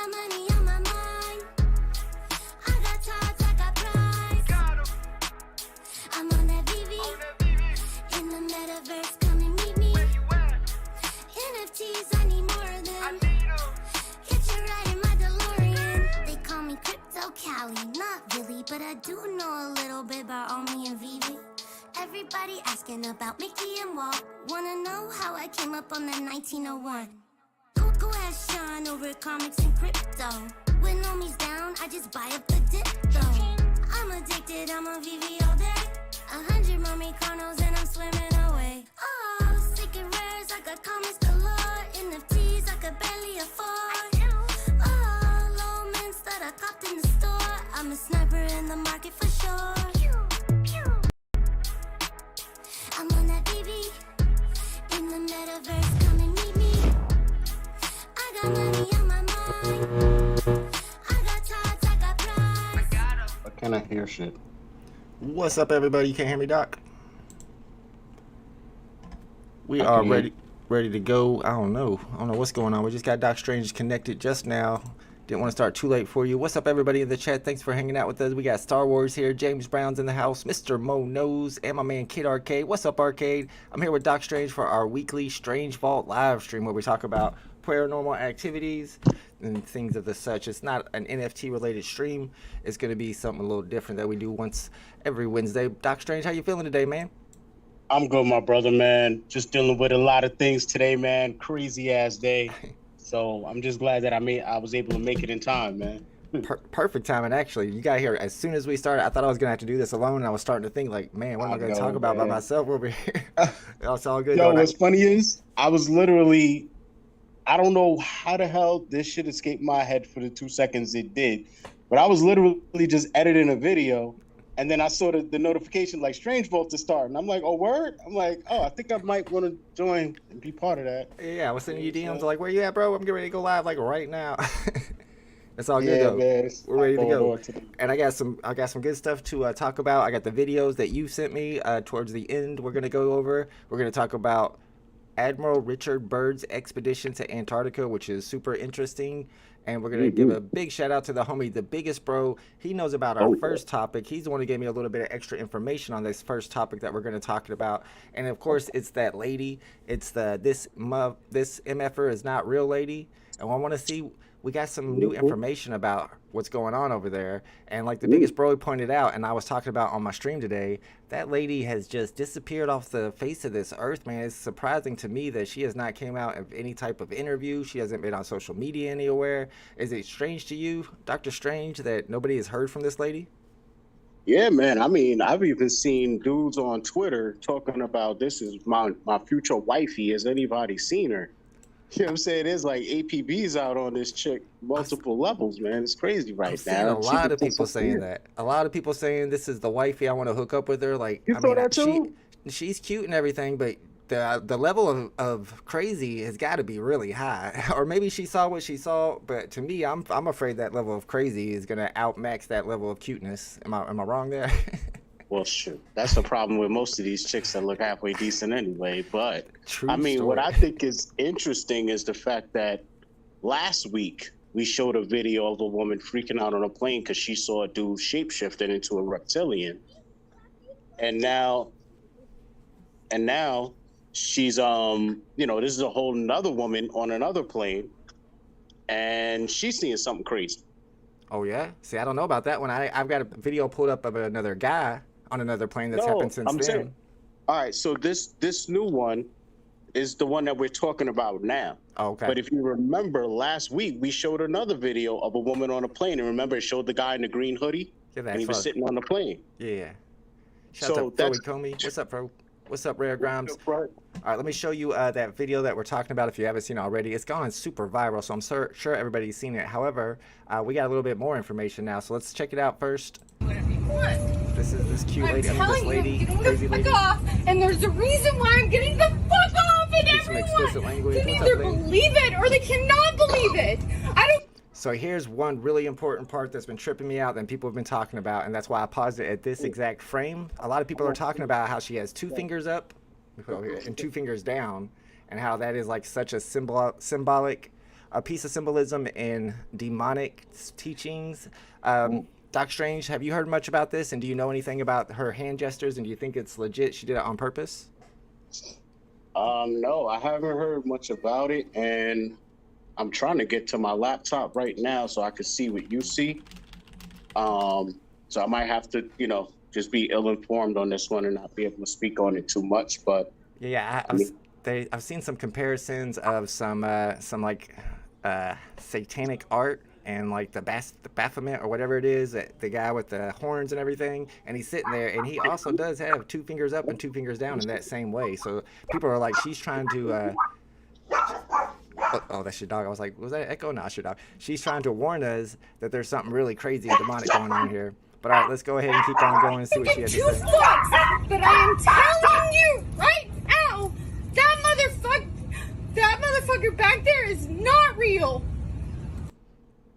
got money on my mind. I got tots, I got prize. I'm on that VV. In the metaverse, come and meet me. NFTs, I need more of them. Get you right in my DeLorean. They call me Crypto Cali, not really, but I do know a little bit about Omi and Vivi. Everybody asking about Mickey and Walt. Wanna know how I came up on the 1901. Go ask Sean over comics and crypto. When Omi's down, I just buy up the dip though. I'm addicted, I'm on Vivi all day. 100 Mermaids and I'm swimming away. Oh, secret rares, I got comics galore. NFTs I could barely afford. Oh, low mints that I copped in the store. I'm a sniper in the market for sure. I'm on that BB. In the metaverse, come and meet me. I got money on my mind. I got tots, I got prize. What kind of hair shit? What's up, everybody? You can't hear me, Doc? We are ready to go. I don't know what's going on. We just got Doc Strange connected just now. Didn't want to start too late for you. What's up, everybody in the chat? Thanks for hanging out with us. We got Star Wars here. James Brown's in the house. Mr. Mo Knows. And my man Kid Arcade. What's up, Arcade? I'm here with Doc Strange for our weekly Strange Vault live stream where we talk about paranormal activities and things of the such. It's not an NFT related stream. It's going to be something a little different that we do once every Wednesday. Doc Strange, how you feeling today, man? I'm good, my brother, man. Just dealing with a lot of things today, man. Crazy ass day. So I'm just glad that I was able to make it in time, man. Perfect timing, actually. You got here as soon as we started. I thought I was gonna have to do this alone, and I was starting to think like, man, what am I gonna talk about by myself over here? It's all good. Yo, what's funny is I was literally, I don't know how the hell this shit escaped my head for the 2 seconds it did, but I was literally just editing a video, and then I saw the notification like Strange Vault to start, and I'm like, oh, word? I'm like, oh, I think I might want to join and be part of that. Yeah, I was sending you DMs like, where you at, bro? I'm getting ready to go live like right now. It's all good though. Man, we're ready to go. And I got some good stuff to talk about. I got the videos that you sent me towards the end. We're gonna go over. We're gonna talk about Admiral Richard Byrd's expedition to Antarctica, which is super interesting. And we're going to give a big shout out to the homie, the biggest bro. He knows about our first topic. He's the one who gave me a little bit of extra information on this first topic that we're going to talk about. And of course, it's that lady. It's this MFer is not real lady. And I want to see, we got some new information about what's going on over there. And like the biggest bro pointed out, and I was talking about on my stream today, that lady has just disappeared off the face of this earth, man. It's surprising to me that she has not came out of any type of interview. She hasn't been on social media anywhere. Is it strange to you, Dr. Strange, that nobody has heard from this lady? Yeah, man. I mean, I've even seen dudes on Twitter talking about this is my future wifey. Has anybody seen her? You know what I'm saying? There's like APBs out on this chick, multiple levels, man. It's crazy right now. A lot of people saying that. A lot of people saying this is the wifey. I want to hook up with her. Like, you saw that too? She's cute and everything, but the level of crazy has got to be really high. Or maybe she saw what she saw, but to me, I'm afraid that level of crazy is gonna outmax that level of cuteness. Am I wrong there? Well, shoot, that's the problem with most of these chicks that look halfway decent anyway. But I mean, story. What I think is interesting is the fact that last week we showed a video of a woman freaking out on a plane because she saw a dude shapeshifting into a reptilian, and now she's this is a whole nother woman on another plane, and she's seeing something crazy. Oh yeah, see, I don't know about that one. I've got a video pulled up of another guy on another plane that's happened since then. Saying, all right, so this new one is the one that we're talking about now. Oh, okay. But if you remember, last week we showed another video of a woman on a plane, and remember it showed the guy in the green hoodie, and he was sitting on the plane. Yeah. Shout out to Froey Comey. What's up, bro? What's up, Rare Grimes? All right, let me show you that video that we're talking about if you haven't seen it already. It's gone super viral, so I'm sure everybody's seen it. However, we got a little bit more information now, so let's check it out first. What? This cute lady, I'm telling this lady, you, getting crazy the fuck lady. off, and there's a reason why I'm getting the fuck off, and Some explicit language. everyone can either believe it or they cannot believe it. I don't. So here's one really important part that's been tripping me out and people have been talking about, and that's why I paused it at this exact frame. A lot of people are talking about how she has 2 fingers up and 2 fingers down, and how that is like such a symbolic a piece of symbolism in demonic teachings. Doc Strange, have you heard much about this? And do you know anything about her hand gestures? And do you think it's legit? She did it on purpose? No, I haven't heard much about it. And I'm trying to get to my laptop right now so I can see what you see. So I might have to, you know, just be ill-informed on this one and not be able to speak on it too much. But yeah, I've seen some comparisons of some like satanic art and like the Baphomet or whatever it is, the guy with the horns and everything, and he's sitting there, and he also does have 2 fingers up and 2 fingers down in that same way. So people are like, she's trying to. Oh, that's your dog. I was like, was that an echo? No, it's your dog. She's trying to warn us that there's something really crazy and demonic going on here. But all right, let's go ahead and keep on going and see what she has to say. But I am telling you right now, that motherfucker back there is not real.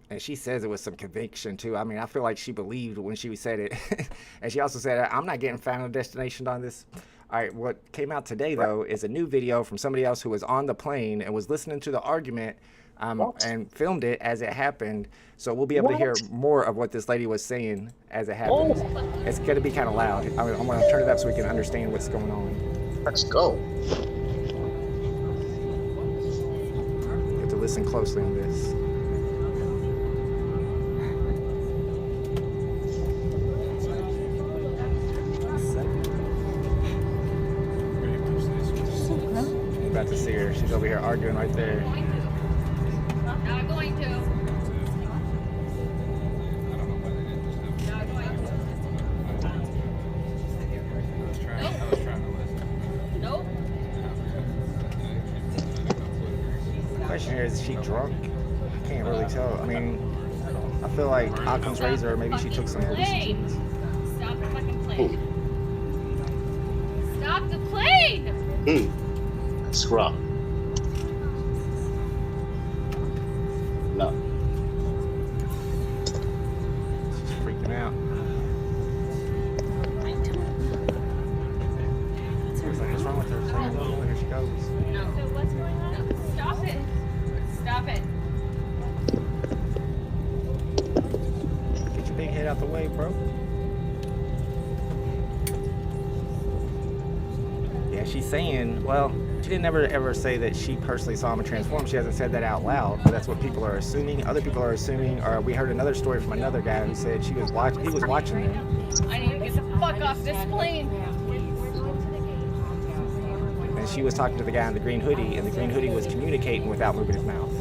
And she says it with some conviction too. I mean, I feel like she believed when she said it. And she also said, I'm not getting Final Destination on this. All right, what came out today though is a new video from somebody else who was on the plane and was listening to the argument and filmed it as it happened. So we'll be able to hear more of what this lady was saying as it happens. It's going to be kind of loud. I'm going to turn it up so we can understand what's going on. Let's go. You have to listen closely on this. About to see her. She's over here arguing right there. Not going to. Nope. The question here is she drunk? I can't really tell. I mean, I feel like Occam's razor, maybe she took some hallucinogens. Stop the fucking plane. Stop the plane! Scrub. No. She's freaking out. It's like, what's wrong with her? Here she goes. No. So what's going on? No. Stop it. Stop it. Get your big head out the way, bro. Yeah, she's saying, well, she didn't ever say that she personally saw him transform. She hasn't said that out loud, but that's what people are assuming. Other people are assuming, or we heard another story from another guy who said he was watching them. I need to get the fuck off this plane. And she was talking to the guy in the green hoodie, and the green hoodie was communicating without moving his mouth.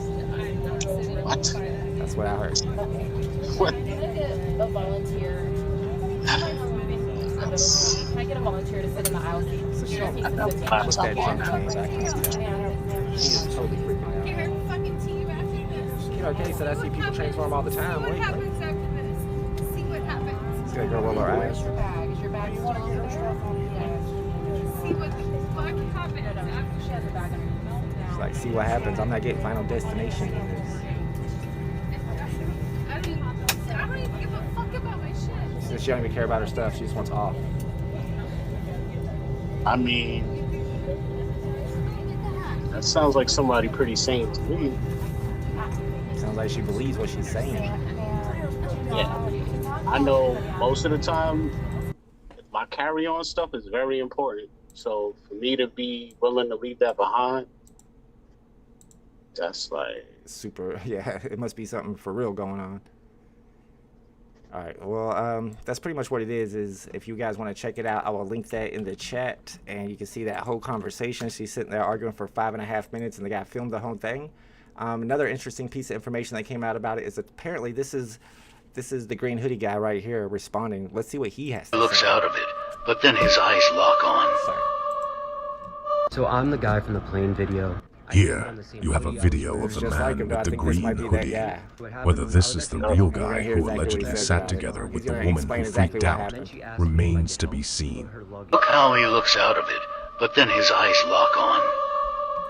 What? That's what I heard. What? Can I get a volunteer? Can I get a volunteer to sit in the aisle seat? So she don't put that junk to me. I can't tell. She is totally freaking out. Get her fucking team after this. You know, okay, so I see people transform all the time. See what Wait. happens after this. See what happens. It's gonna go roll her eyes. Where's your bag? Is your bag still over there? See what the fuck happens after She has a bag under her belt now. It's like, see what happens. I'm not getting Final Destination in this. I don't even give a fuck about my shit. Since she don't even care about her stuff, she just wants off. I mean, that sounds like somebody pretty sane to me. Sounds like she believes what she's saying. Yeah. I know most of the time, my carry-on stuff is very important. So for me to be willing to leave that behind, that's like... Super, yeah, it must be something for real going on. All right, well, that's pretty much what it is if you guys want to check it out, I will link that in the chat, and you can see that whole conversation. She's sitting there arguing for 5.5 minutes, and the guy filmed the whole thing. Another interesting piece of information that came out about it is that apparently this is the green hoodie guy right here responding. Let's see what he has to say. He looks out of it, but then his eyes lock on. Sorry. So I'm the guy from the plane video. Here, you have a video of the man with the green hoodie. Whether this is the real guy who allegedly sat together with the woman who freaked out remains to be seen. Look how he looks out of it, but then his eyes lock on.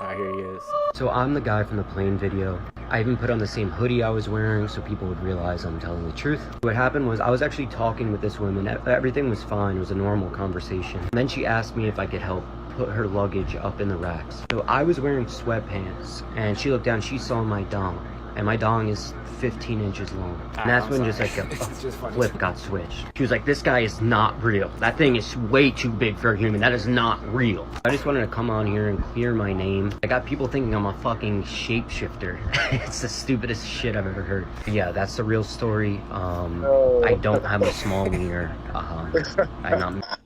Alright, here he is. So I'm the guy from the plane video. I even put on the same hoodie I was wearing so people would realize I'm telling the truth. What happened was I was actually talking with this woman. Everything was fine. It was a normal conversation. And then she asked me if I could help put her luggage up in the racks. So I was wearing sweatpants, and she looked down, she saw my dong, and my dong is 15 inches long. And that's when just like a flip got switched. She was like, this guy is not real. That thing is way too big for a human. That is not real. I just wanted to come on here and clear my name. I got people thinking I'm a fucking shapeshifter. It's the stupidest shit I've ever heard. But yeah, that's the real story. I don't have a small wiener. I'm not.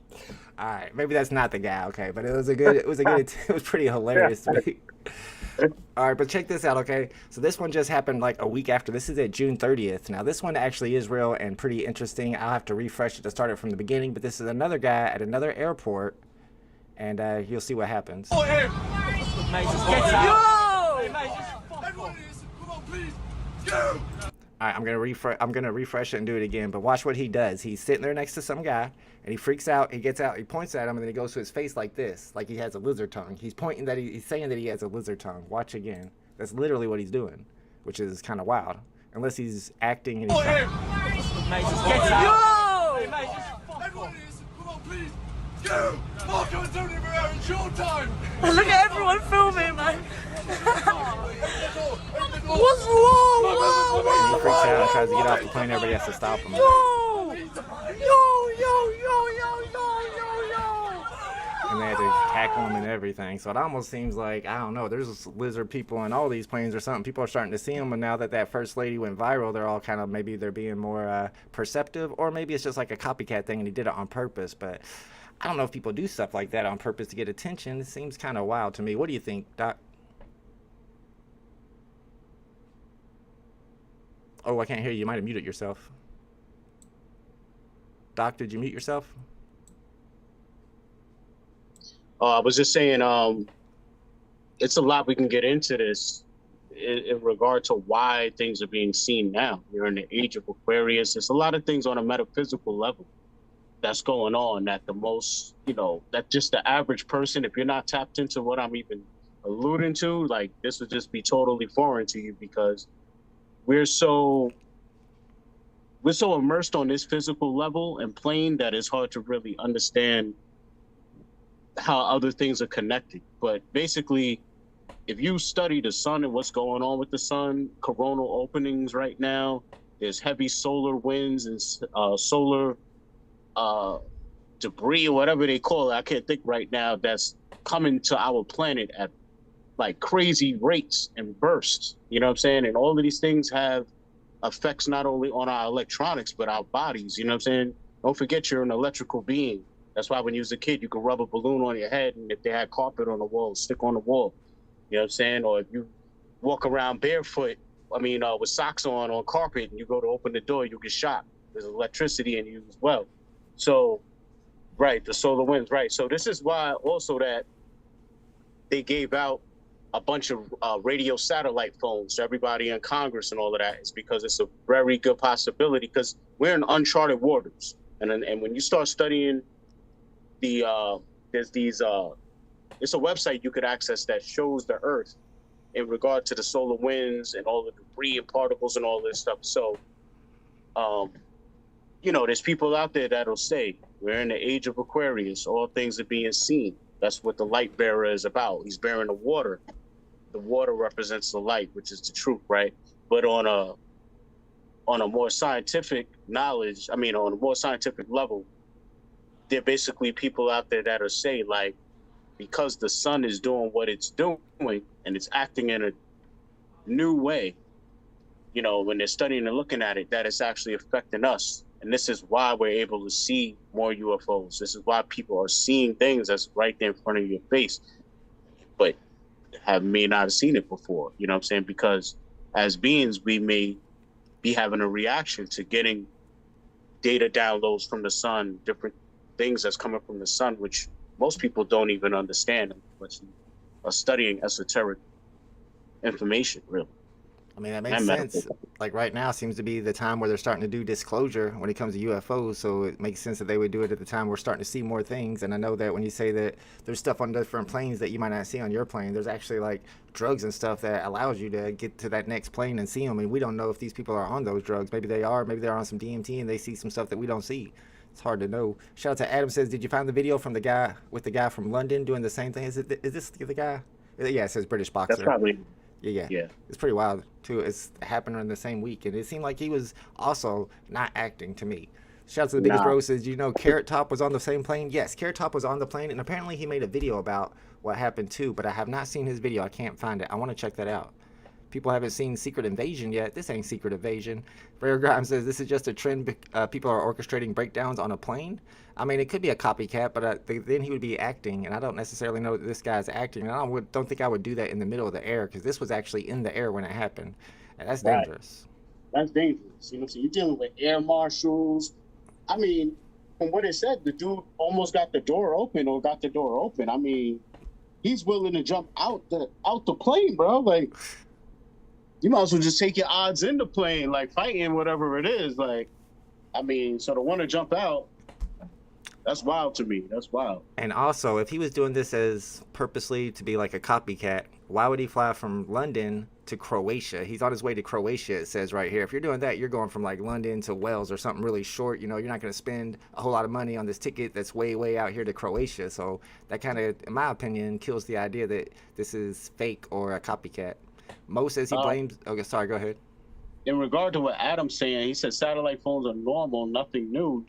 All right, maybe that's not the guy, okay, but it was pretty hilarious to me. All right, but check this out, okay? So this one just happened like a week after. This is at June 30th. Now, this one actually is real and pretty interesting. I'll have to refresh it to start it from the beginning, but this is another guy at another airport, and you'll see what happens. Oh, hey. Mate, just get out. Hey, mate, just fuck off. Come on, please. Go. All right, I'm gonna refresh it and do it again. But watch what he does. He's sitting there next to some guy, and he freaks out. He gets out. He points at him, and then he goes to his face like this, like he has a lizard tongue. He's pointing that he's saying that he has a lizard tongue. Watch again. That's literally what he's doing, which is kind of wild. Unless he's acting and he's. Oh, hey. Mate, just get out. Hey, mate, just fuck off. Come on, please. Go. Marco and Tony Morero, it's your time. Look at everyone filming, man. What's wrong? And he freaks out and tries to get off the plane. Everybody has to stop him. Yo! And they had to tackle him and everything. So it almost seems like, I don't know, there's lizard people in all these planes or something. People are starting to see them, and now that first lady went viral, they're all kind of, maybe they're being more perceptive, or maybe it's just like a copycat thing and he did it on purpose. But I don't know if people do stuff like that on purpose to get attention. It seems kind of wild to me. What do you think, Doc? Oh, I can't hear you. You might have muted yourself. Doc, did you mute yourself? I was just saying, it's a lot we can get into this in regard to why things are being seen now. You're in the age of Aquarius. There's a lot of things on a metaphysical level that's going on that the most, that just the average person, if you're not tapped into what I'm even alluding to, like, this would just be totally foreign to you, because we're so immersed on this physical level and plane that it's hard to really understand how other things are connected. But basically, if you study the sun and what's going on with the sun, coronal openings right now, there's heavy solar winds and solar debris or whatever they call it, I can't think right now, that's coming to our planet at like crazy rates and bursts, you know what I'm saying? And all of these things have effects not only on our electronics, but our bodies, you know what I'm saying? Don't forget you're an electrical being. That's why when you was a kid, you could rub a balloon on your head, and if they had carpet on the wall, stick on the wall, you know what I'm saying? Or if you walk around barefoot, with socks on carpet, and you go to open the door, you get shot. There's electricity in you as well. So, right, the solar winds, right. So this is why also that they gave out a bunch of radio satellite phones to everybody in Congress and all of that, is because it's a very good possibility, because we're in uncharted waters. And when you start studying there's these, it's a website you could access that shows the Earth in regard to the solar winds and all the debris and particles and all this stuff. So, there's people out there that'll say, we're in the age of Aquarius, all things are being seen. That's what the light bearer is about. He's bearing the water. The water represents the light, which is the truth, right? But on a more scientific knowledge, on a more scientific level, there are basically people out there that'll say, like, because the sun is doing what it's doing and it's acting in a new way, when they're studying and looking at it, that it's actually affecting us. And this is why we're able to see more UFOs. This is why people are seeing things that's right there in front of your face, but may not have seen it before, you know what I'm saying? Because as beings, we may be having a reaction to getting data downloads from the sun, different things that's coming from the sun, which most people don't even understand unless you are studying esoteric information, really. That makes sense. Like right now seems to be the time where they're starting to do disclosure when it comes to UFOs, so it makes sense that they would do it at the time we're starting to see more things. And I know that when you say that there's stuff on different planes that you might not see on your plane, there's actually like drugs and stuff that allows you to get to that next plane and see them. And we don't know if these people are on those drugs. Maybe they are. Maybe they're on some DMT and they see some stuff that we don't see. It's hard to know. Shout out to Adam says, did you find the video from the guy from London doing the same thing? Is this the guy? Yeah, it says British boxer. That's probably. Yeah. It's pretty wild too. It's happening in the same week, and it seemed like he was also not acting to me. Shout out to the biggest bro says, you know, Carrot Top was on the same plane. Yes, Carrot Top was on the plane, and apparently he made a video about what happened too. But I have not seen his video. I can't find it. I want to check that out. People haven't seen Secret Invasion yet. This ain't Secret Invasion. Rare Grimes says this is just a trend. People are orchestrating breakdowns on a plane. I mean, it could be a copycat, but then he would be acting, and I don't necessarily know that this guy's acting. And I don't think I would do that in the middle of the air, because this was actually in the air when it happened, and that's dangerous. That's dangerous. You know, so you're dealing with air marshals. I mean, from what it said, the dude almost got the door open. I mean, he's willing to jump out the plane, bro. Like, you might as well just take your odds in the plane, like fighting whatever it is. Like, I mean, so to want to jump out, that's wild to me. That's wild. And also, if he was doing this as purposely to be like a copycat, why would he fly from London to Croatia? He's on his way to Croatia, it says right here. If you're doing that, you're going from like London to Wales or something really short. You know, you're not going to spend a whole lot of money on this ticket that's way out here to Croatia. So that kind of, in my opinion, kills the idea that this is fake or a copycat. Mo says he blames... Okay, sorry, go ahead. In regard to what Adam's saying, he said satellite phones are normal, nothing new.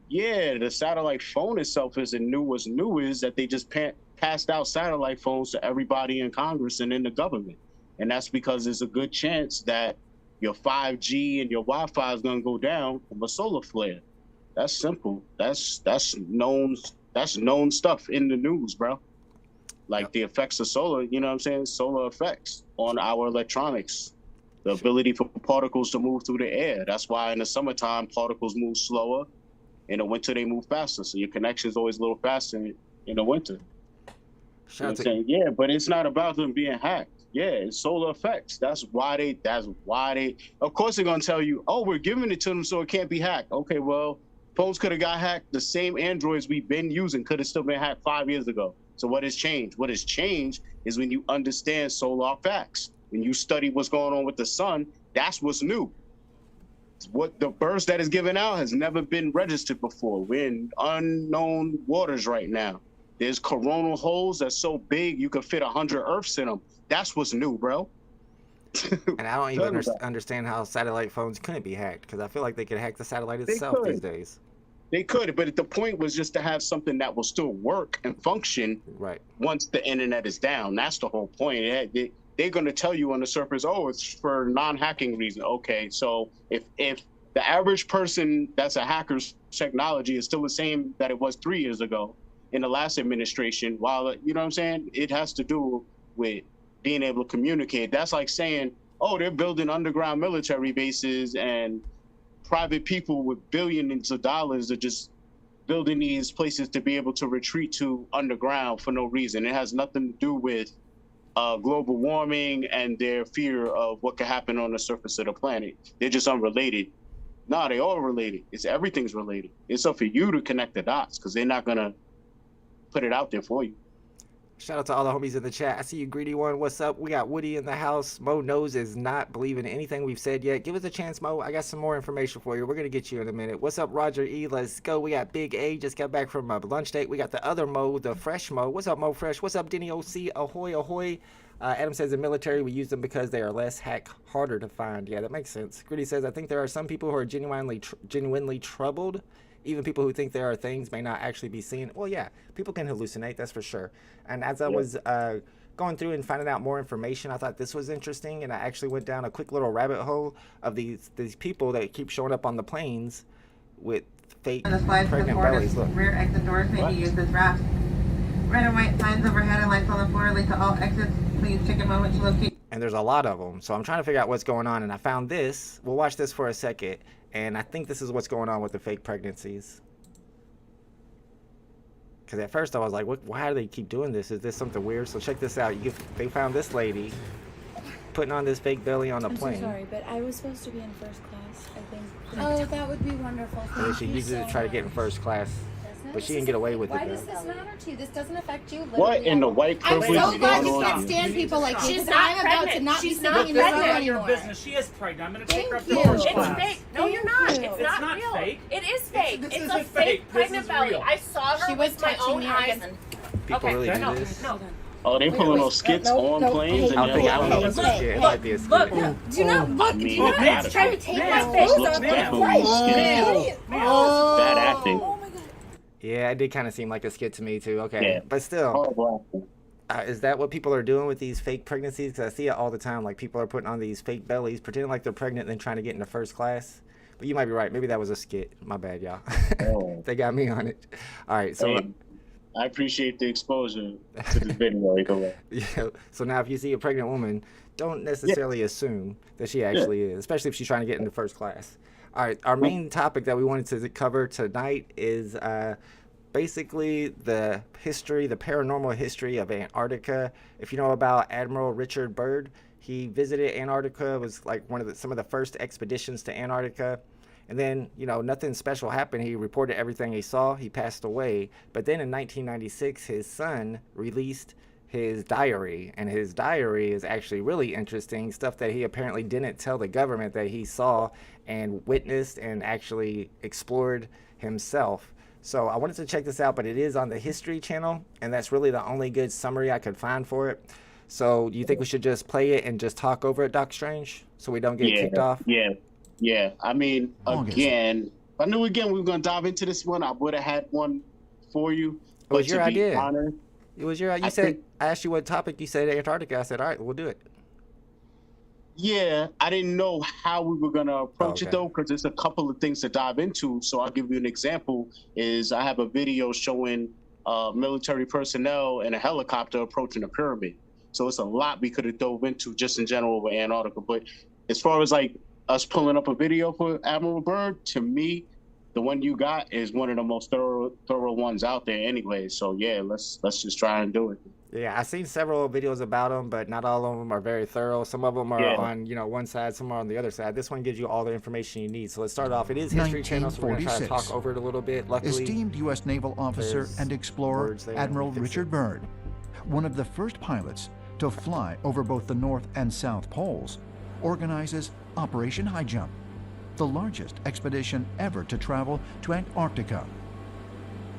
Yeah, the satellite phone itself isn't new. What's new is that they just passed out satellite phones to everybody in Congress and in the government. And that's because there's a good chance that your 5G and your Wi-Fi is going to go down from a solar flare. That's simple. That's known stuff in the news, bro. Like the effects of solar, you know what I'm saying? Solar effects on our electronics. The ability for particles to move through the air. That's why in the summertime, particles move slower. In the winter, they move faster. So your connection is always a little faster in the winter. You know what I'm saying? Yeah, but it's not about them being hacked. Yeah, it's solar effects. That's why they, of course they're going to tell you, oh, we're giving it to them so it can't be hacked. Okay, well, phones could have got hacked. The same Androids we've been using could have still been hacked 5 years ago. So what has changed? What has changed is when you understand solar facts. When you study what's going on with the sun, that's what's new. What the burst that is given out has never been registered before. We're in unknown waters right now. There's coronal holes that's so big you could fit 100 Earths in them. That's what's new, bro. And I don't even understand how satellite phones couldn't be hacked, because I feel like they could hack the satellite itself these days. They could, but the point was just to have something that will still work and function once the internet is down. That's the whole point. They're going to tell you on the surface, oh, it's for non-hacking reason. Okay, so if the average person that's a hacker's technology is still the same that it was 3 years ago in the last administration, while, you know what I'm saying, it has to do with being able to communicate. That's like saying, oh, they're building underground military bases and private people with billions of dollars are just building these places to be able to retreat to underground for no reason. It has nothing to do with global warming and their fear of what could happen on the surface of the planet. They're just unrelated. No, they all related. Everything's related. It's up for you to connect the dots, because they're not gonna put it out there for you. Shout out to all the homies in the chat. I see you, Greedy One. What's up? We got Woody in the house. Mo knows is not believing anything we've said yet. Give us a chance, Mo. I got some more information for you. We're going to get you in a minute. What's up, Roger E? Let's go. We got Big A. Just got back from a lunch date. We got the other Mo, the fresh Mo. What's up, Mo Fresh? What's up, Denny OC? Ahoy, ahoy. Adam says in military, we use them because they are less hack, harder to find. Yeah, that makes sense. Gritty says, I think there are some people who are genuinely troubled. Even people who think there are things may not actually be seen. Well, yeah, people can hallucinate, that's for sure. And as I was going through and finding out more information, I thought this was interesting, and I actually went down a quick little rabbit hole of these people that keep showing up on the planes with fake pregnant bellies. Look. Rear exit doors may be used as rafts. Red and white signs overhead and lights on the floor lead to all exits. Please take a moment to locate. And there's a lot of them, so I'm trying to figure out what's going on, and I found this. We'll watch this for a second. And I think this is what's going on with the fake pregnancies. Because at first I was like, why do they keep doing this? Is this something weird? So check this out. They found this lady putting on this fake belly on a plane. I'm so sorry, but I was supposed to be in first class, I think. Oh, that would be wonderful. And then she uses it to try to get in first class. but she didn't get away with it. Why does this matter to you? This doesn't affect you. What in the white I'm privilege so is glad going you on can't here? stand people like you. She's because not I'm about to pregnant. not She's be not sitting in this room pregnant. anymore. Your business. She is pregnant. I'm going to take her up to you. first It's class. fake. No, you're not. It's not real. fake. It is fake. This It's isn't a fake This pregnant is belly. real. I saw her She was with my touching own me eyes. again. People really do this. No. Oh, they pulling those skits on planes and I don't you're think like, that's a skit. It might be a skit. Look, do you not look? Do you not try to take my clothes looks off? definitely skit. Bad acting. Yeah, it did kind of seem like a skit to me too. Okay, Yeah. but still, Horrible acting. is that what people are doing with these fake pregnancies? Because I see it all the time. Like people are putting on these fake bellies, pretending like they're pregnant, and then trying to get into first class. But you might be right. Maybe that was a skit. My bad, y'all. Oh. They got me on it. All right, so. Hey, I appreciate the exposure to this video either way. Yeah. So now, if you see a pregnant woman, don't necessarily assume that she actually is, especially if she's trying to get into first class. All right. Our main topic that we wanted to cover tonight is basically the history, the paranormal history of Antarctica. If you know about Admiral Richard Byrd, he visited Antarctica. It was like some of the first expeditions to Antarctica. And then, nothing special happened. He reported everything he saw. He passed away. But then in 1996, his son released his diary. And his diary is actually really interesting. Stuff that he apparently didn't tell the government that he saw and witnessed and actually explored himself. So I wanted to check this out, but it is on the History Channel. And that's really the only good summary I could find for it. So do you think we should just play it and just talk over it, Doc Strange, so we don't get kicked off? Yeah. I mean, again, if I knew we were going to dive into this one, I would have had one for you. It was your idea. Honest, it was your idea. I asked you what topic. You said Antarctica. I said, all right, we'll do it. Yeah, I didn't know how we were going to approach it, though, because there's a couple of things to dive into. So I'll give you an example. I have a video showing military personnel in a helicopter approaching a pyramid. So it's a lot we could have dove into just in general with Antarctica. But as far as like us pulling up a video for Admiral Byrd, to me, the one you got is one of the most thorough ones out there anyway. So yeah, let's just try and do it. Yeah, I've seen several videos about them, but not all of them are very thorough. Some of them are on one side, some are on the other side. This one gives you all the information you need. So let's start off. It is History Channel, so we're going to try to talk over it a little bit. Luckily, esteemed U.S. naval officer and explorer Admiral Richard Byrd, one of the first pilots to fly over both the North and South Poles, organizes Operation High Jump, the largest expedition ever to travel to Antarctica.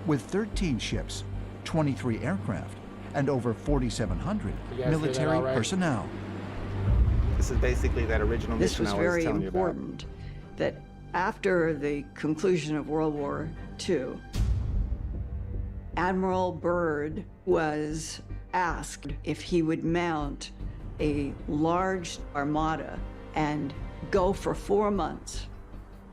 With 13 ships, 23 aircraft, and over 4,700 military personnel. This is basically that original mission I was telling you about. This was very important, that after the conclusion of World War II, Admiral Byrd was asked if he would mount a large armada and go for 4 months.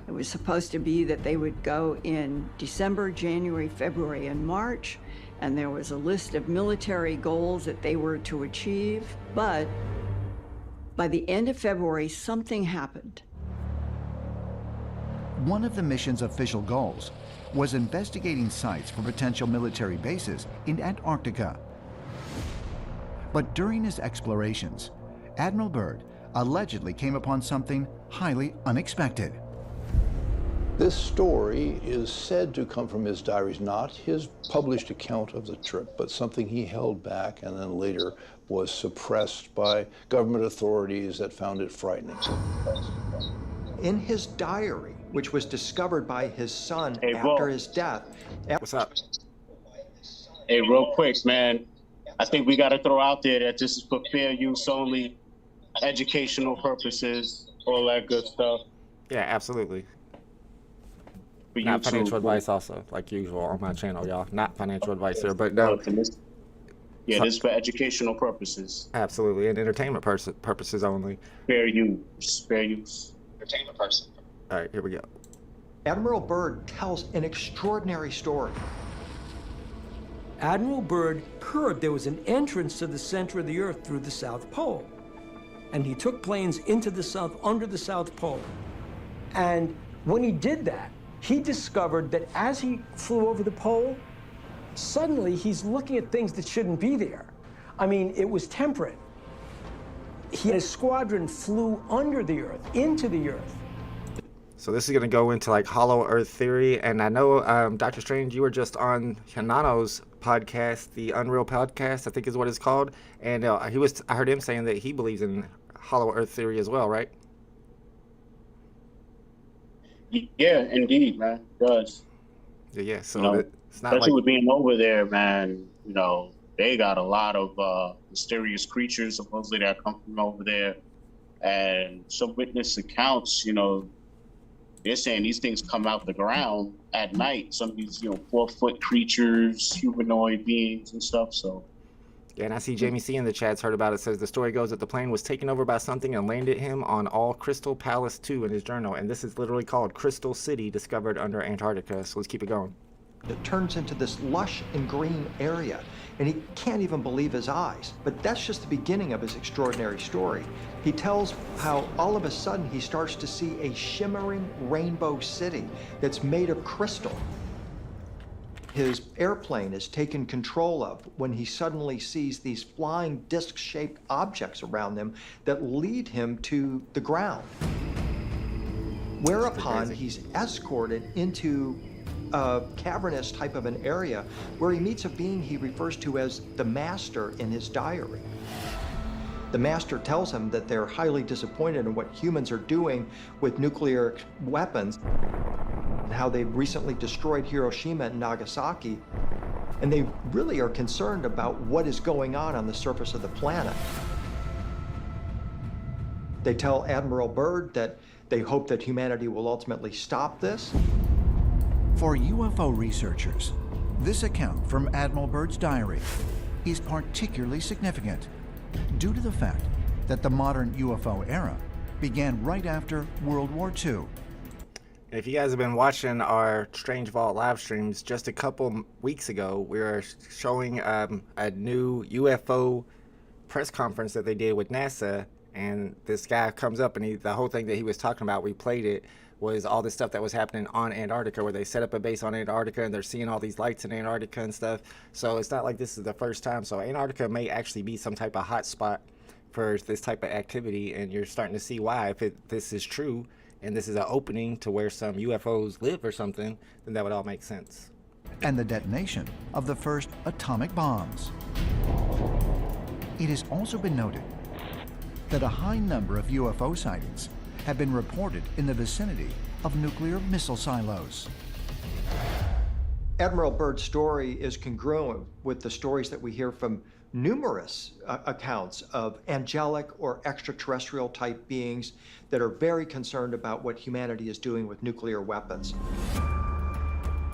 It was supposed to be that they would go in December, January, February, and March, and there was a list of military goals that they were to achieve. But by the end of February, something happened. One of the mission's official goals was investigating sites for potential military bases in Antarctica. But during his explorations, Admiral Byrd allegedly came upon something highly unexpected. This story is said to come from his diaries, not his published account of the trip, but something he held back and then later was suppressed by government authorities that found it frightening. In his diary, which was discovered by his son after his death. What's up? Hey, real quick, man. I think we got to throw out there that this is for fair use only, educational purposes, all that good stuff. Yeah, absolutely. Not financial advice also, like usual on my channel, y'all. Not financial advice here, but no. Yeah, this is for educational purposes. Absolutely, and entertainment purposes only. Fair use. Fair use. Entertainment person. All right, here we go. Admiral Byrd tells an extraordinary story. Admiral Byrd heard there was an entrance to the center of the Earth through the South Pole. And he took planes into the South, under the South Pole. And when he did that, he discovered that as he flew over the pole, suddenly he's looking at things that shouldn't be there. I mean, it was temperate. His squadron flew under the Earth, into the Earth. So this is going to go into like hollow earth theory. And I know, Dr. Strange, you were just on Hinano's podcast, the Unreal Podcast, I think is what it's called. And I heard him saying that he believes in hollow earth theory as well, right? Yeah, indeed, man. It does. Yeah. So it's not especially like with being over there, man, they got a lot of mysterious creatures supposedly that come from over there. And some witness accounts, they're saying these things come out the ground at night. Some of these, 4-foot creatures, humanoid beings and stuff. So, yeah, and I see Jamie C in the chat's heard about it. Says the story goes that the plane was taken over by something and landed him on All Crystal Palace 2 in his journal. And this is literally called Crystal City, discovered under Antarctica. So let's keep it going. It turns into this lush and green area, and he can't even believe his eyes. But that's just the beginning of his extraordinary story. He tells how all of a sudden he starts to see a shimmering rainbow city that's made of crystal. His airplane is taken control of when he suddenly sees these flying disc-shaped objects around him that lead him to the ground. Whereupon he's escorted into a cavernous type of an area where he meets a being he refers to as the Master in his diary. The Master tells him that they're highly disappointed in what humans are doing with nuclear weapons and how they've recently destroyed Hiroshima and Nagasaki, and they really are concerned about what is going on the surface of the planet. They tell Admiral Byrd that they hope that humanity will ultimately stop this. For UFO researchers, this account from Admiral Byrd's diary is particularly significant due to the fact that the modern UFO era began right after World War II. If you guys have been watching our Strange Vault live streams, just a couple weeks ago, we were showing a new UFO press conference that they did with NASA, and this guy comes up and the whole thing that he was talking about, we played it, was all this stuff that was happening on Antarctica, where they set up a base on Antarctica and they're seeing all these lights in Antarctica and stuff. So it's not like this is the first time. So Antarctica may actually be some type of hot spot for this type of activity, and you're starting to see why. If this is true and this is an opening to where some UFOs live or something, then that would all make sense. And the detonation of the first atomic bombs. It has also been noted that a high number of UFO sightings have been reported in the vicinity of nuclear missile silos. Admiral Byrd's story is congruent with the stories that we hear from numerous accounts of angelic or extraterrestrial type beings that are very concerned about what humanity is doing with nuclear weapons.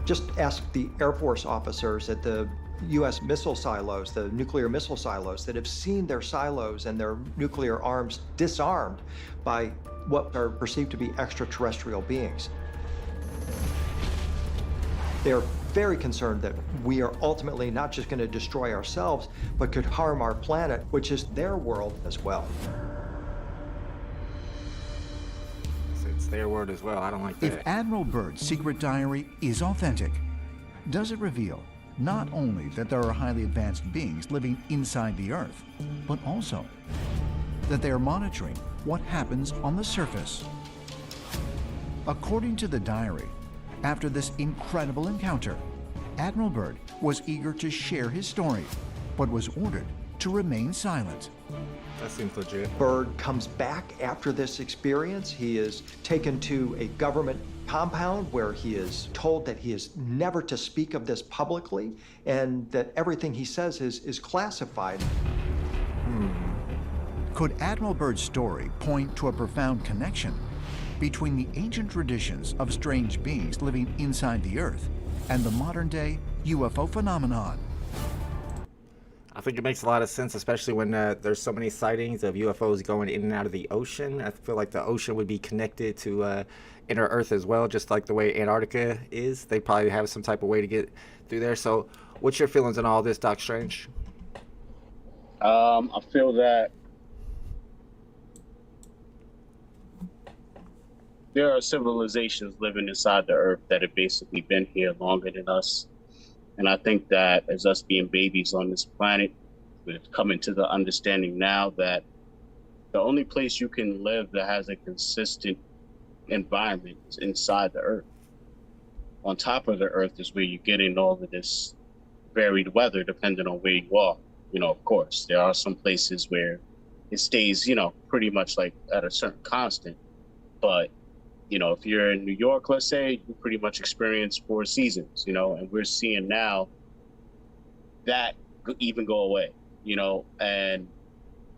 Just ask the Air Force officers at the U.S. missile silos, the nuclear missile silos, that have seen their silos and their nuclear arms disarmed by what are perceived to be extraterrestrial beings. They're very concerned that we are ultimately not just going to destroy ourselves, but could harm our planet, which is their world as well. It's their word as well. I don't like that. If Admiral Byrd's secret diary is authentic, does it reveal not only that there are highly advanced beings living inside the Earth, but also that they are monitoring what happens on the surface? According to the diary, after this incredible encounter, Admiral Byrd was eager to share his story, but was ordered to remain silent. That seems legit. Byrd comes back after this experience. He is taken to a government compound where he is told that he is never to speak of this publicly and that everything he says is classified. Could Admiral Byrd's story point to a profound connection between the ancient traditions of strange beings living inside the Earth and the modern-day UFO phenomenon? I think it makes a lot of sense, especially when there's so many sightings of UFOs going in and out of the ocean. I feel like the ocean would be connected to inner Earth as well, just like the way Antarctica is. They probably have some type of way to get through there. So what's your feelings on all this, Doc Strange? I feel that there are civilizations living inside the Earth that have basically been here longer than us. And I think that as us being babies on this planet, we're coming to the understanding now that the only place you can live that has a consistent environment inside the Earth. On top of the Earth is where you're getting all of this varied weather depending on where you are. Of course, there are some places where it stays, pretty much like at a certain constant. But, if you're in New York, let's say, you pretty much experience 4 seasons, and we're seeing now that even go away, and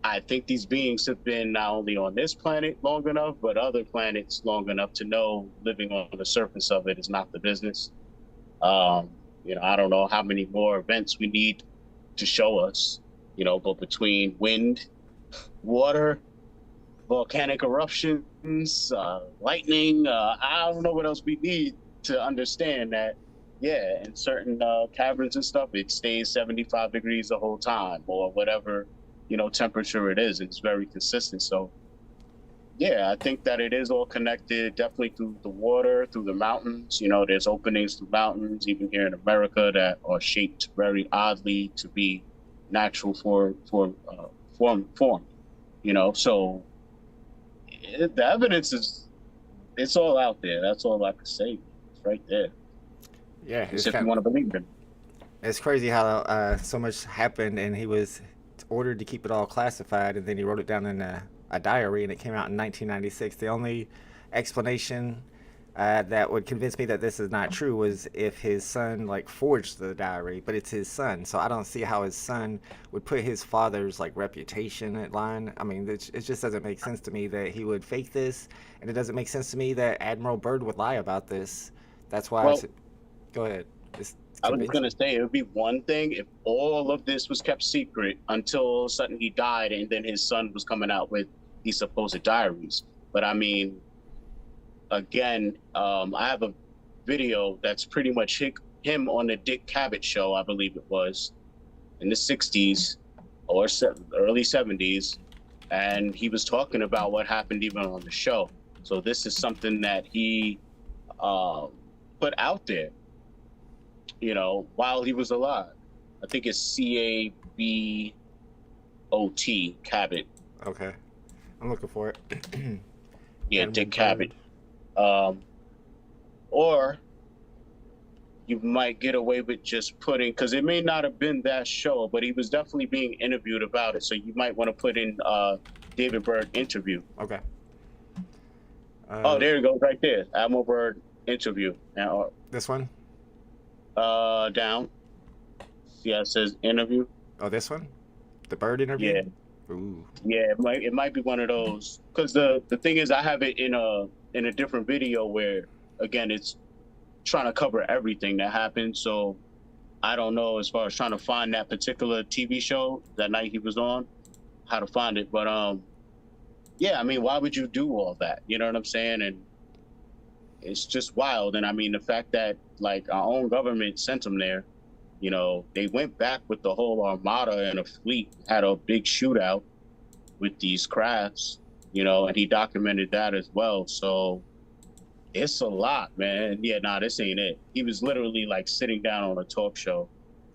I think these beings have been not only on this planet long enough, but other planets long enough to know living on the surface of it is not the business. I don't know how many more events we need to show us, but between wind, water, volcanic eruptions, lightning, I don't know what else we need to understand that, yeah, in certain caverns and stuff, it stays 75 degrees the whole time or whatever, temperature it is. It's very consistent. So, yeah, I think that it is all connected, definitely through the water, through the mountains. There's openings through mountains, even here in America, that are shaped very oddly to be natural form. So the evidence it's all out there. That's all I can say. It's right there. Yeah, if you want to believe it. It's crazy how so much happened, and he was ordered to keep it all classified, and then he wrote it down in a diary, and it came out in 1996. The only explanation that would convince me that this is not true was if his son forged the diary, but it's his son, so I don't see how his son would put his father's reputation at line. I mean, it just doesn't make sense to me that he would fake this, and it doesn't make sense to me that Admiral Byrd would lie about this. That's why go ahead. I was going to say, it would be one thing if all of this was kept secret until all of a sudden he died and then his son was coming out with these supposed diaries. But I mean, again, I have a video that's pretty much him on the Dick Cavett show, I believe it was, in the 60s or early 70s. And he was talking about what happened even on the show. So this is something that he put out there, while he was alive. I think it's Cabot, Cavett. Okay. I'm looking for it. Yeah, Dick Cavett. Or you might get away with just putting, because it may not have been that show, but he was definitely being interviewed about it. So you might want to put in David Byrd interview. Okay. Oh, there it goes right there. Admiral Byrd interview. Now, this one? Down. Yeah, it says interview. Oh, this one? The Byrd interview? Yeah. Ooh. Yeah, it might be one of those. Because the thing is, I have it in a different video where, again, it's trying to cover everything that happened. So I don't know, as far as trying to find that particular TV show that night he was on, how to find it. But yeah, I mean, why would you do all that? You know what I'm saying? And it's just wild. And I mean, the fact that our own government sent them there, they went back with the whole armada and a fleet, had a big shootout with these crafts, and he documented that as well. So it's a lot, man. Yeah, this ain't it. He was literally sitting down on a talk show.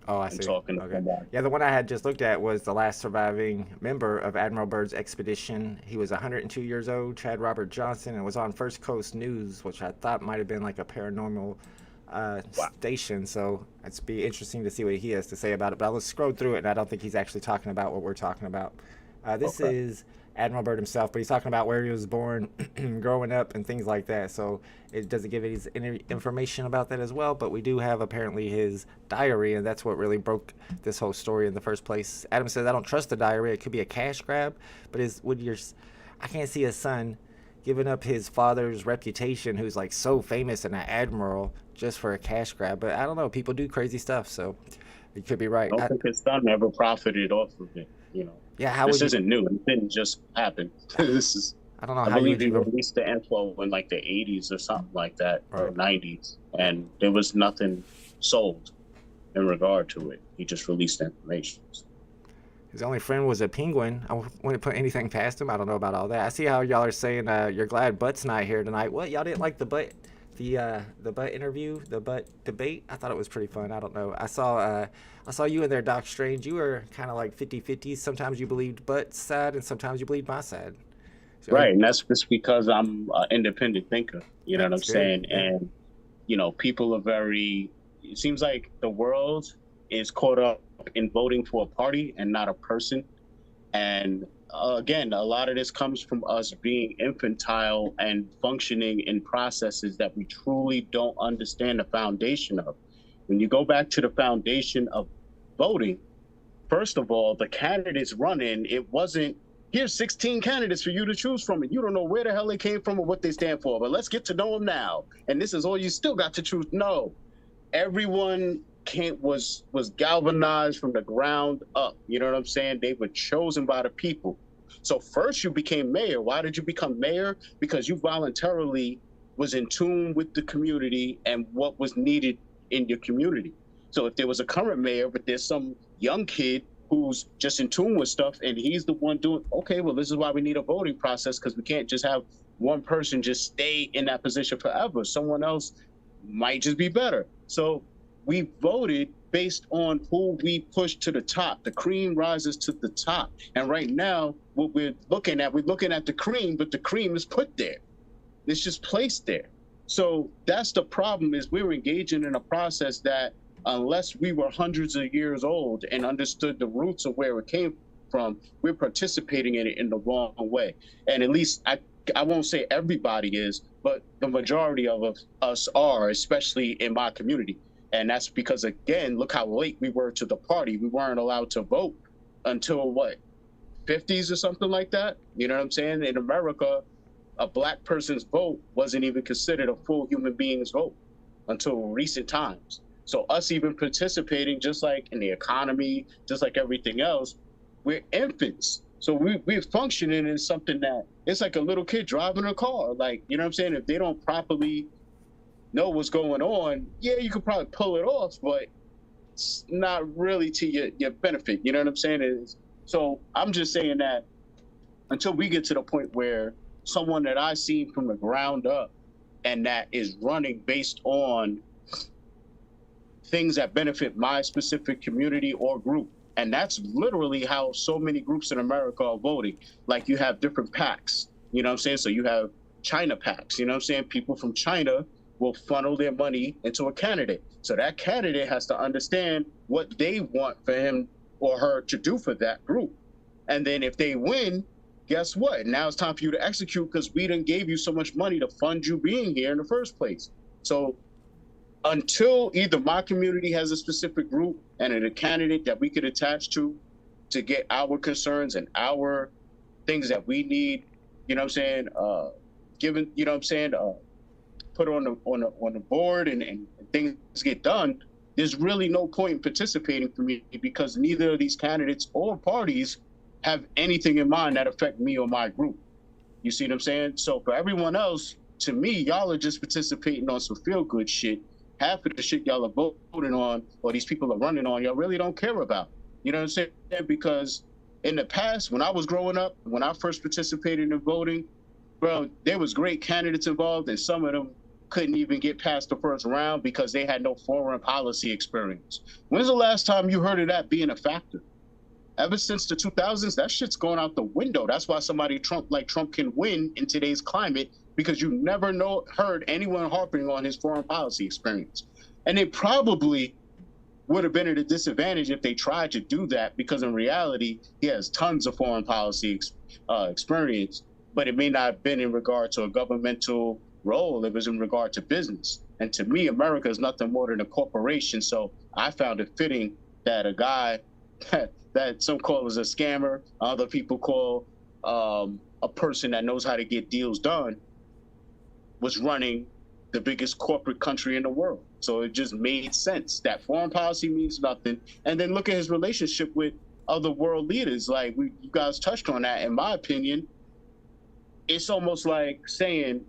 Oh, I see. Talking to somebody. Yeah, the one I had just looked at was the last surviving member of Admiral Byrd's expedition. He was 102 years old, Chad Robert Johnson, and was on First Coast News, which I thought might have been a paranormal station. So it's be interesting to see what he has to say about it. But I was scrolled through it, and I don't think he's actually talking about what we're talking about. This is Admiral Byrd himself, but he's talking about where he was born, growing up, and things like that. So it doesn't give any information about that as well, but we do have apparently his diary, and that's what really broke this whole story in the first place. Adam says, I don't trust the diary. It could be a cash grab, but I can't see his son giving up his father's reputation, who's so famous and an admiral, just for a cash grab. But I don't know. People do crazy stuff, so you could be right. I don't think his son ever profited off of it, Yeah, this isn't new. It didn't just happen. This is. I don't know I how believe you he released the info in the 80s or something like that, or 90s, and there was nothing sold in regard to it. He just released the information. His only friend was a penguin. I wouldn't put anything past him. I don't know about all that. I see how y'all are saying you're glad Butt's not here tonight. What, y'all didn't like the Butt, the Butt interview, the Butt debate? I thought it was pretty fun. I don't know. I saw you in there, Doc Strange. You were kind of 50-50. Sometimes you believed Butt's side, and sometimes you believed my side. So, right, and that's just because I'm an independent thinker. You know what I'm saying? Yeah. And people are very. It seems like the world is caught up in voting for a party and not a person. And again, a lot of this comes from us being infantile and functioning in processes that we truly don't understand the foundation of. When you go back to the foundation of voting, first of all, the candidates running, it wasn't, here's 16 candidates for you to choose from, and you don't know where the hell they came from or what they stand for, but let's get to know them now. And this is all you still got to choose. No, everyone was galvanized from the ground up. You know what I'm saying? They were chosen by the people. So first you became mayor. Why did you become mayor? Because you voluntarily was in tune with the community and what was needed in your community. So if there was a current mayor, but there's some young kid who's just in tune with stuff and he's the one doing, okay, well, this is why we need a voting process, because we can't just have one person just stay in that position forever. Someone else might just be better. So we voted based on who we pushed to the top. The cream rises to the top. And right now, what we're looking at the cream, but the cream is put there. It's just placed there. So that's the problem, is we were engaging in a process that unless we were hundreds of years old and understood the roots of where it came from, we're participating in it in the wrong way. And at least I won't say everybody is, but the majority of us are, especially in my community. And that's because, again, look how late we were to the party. We weren't allowed to vote until, what, 50s or something like that? You know what I'm saying? In America, a black person's vote wasn't even considered a full human being's vote until recent times. So us even participating, just like in the economy, just like everything else, we're infants. So we're functioning in something that it's like a little kid driving a car. Like, you know what I'm saying? If they don't properly know what's going on, yeah, you could probably pull it off, but it's not really to your benefit. You know what I'm saying? So I'm just saying that until we get to the point where someone that I see from the ground up and that is running based on things that benefit my specific community or group. And that's literally how so many groups in America are voting. Like, you have different PACs, you know what I'm saying? So you have China PACs, you know what I'm saying? People from China will funnel their money into a candidate. So that candidate has to understand what they want for him or her to do for that group. And then if they win, guess what? Now it's time for you to execute, because we done gave you so much money to fund you being here in the first place. So until either my community has a specific group and a candidate that we could attach to get our concerns and our things that we need, you know what I'm saying, given, you know what I'm saying, put on the board and things get done, there's really no point in participating for me, because neither of these candidates or parties have anything in mind that affect me or my group. You see what I'm saying? So for everyone else, to me, y'all are just participating on some feel-good shit. Half of the shit y'all are voting on, or these people are running on, y'all really don't care about. You know what I'm saying? Because in the past, when I was growing up, when I first participated in voting, bro, there was great candidates involved, and some of them couldn't even get past the first round because they had no foreign policy experience. When's the last time you heard of that being a factor? Ever since the 2000s, that shit's going out the window. That's why somebody like Trump can win in today's climate, because you never heard anyone harping on his foreign policy experience. And it probably would have been at a disadvantage if they tried to do that, because in reality, he has tons of foreign policy experience, but it may not have been in regard to a governmental role. It was in regard to business. And to me, America is nothing more than a corporation. So I found it fitting that a guy that some call as a scammer, other people call a person that knows how to get deals done, was running the biggest corporate country in the world. So it just made sense that foreign policy means nothing. And then look at his relationship with other world leaders. Like you guys touched on that. In my opinion, it's almost like saying,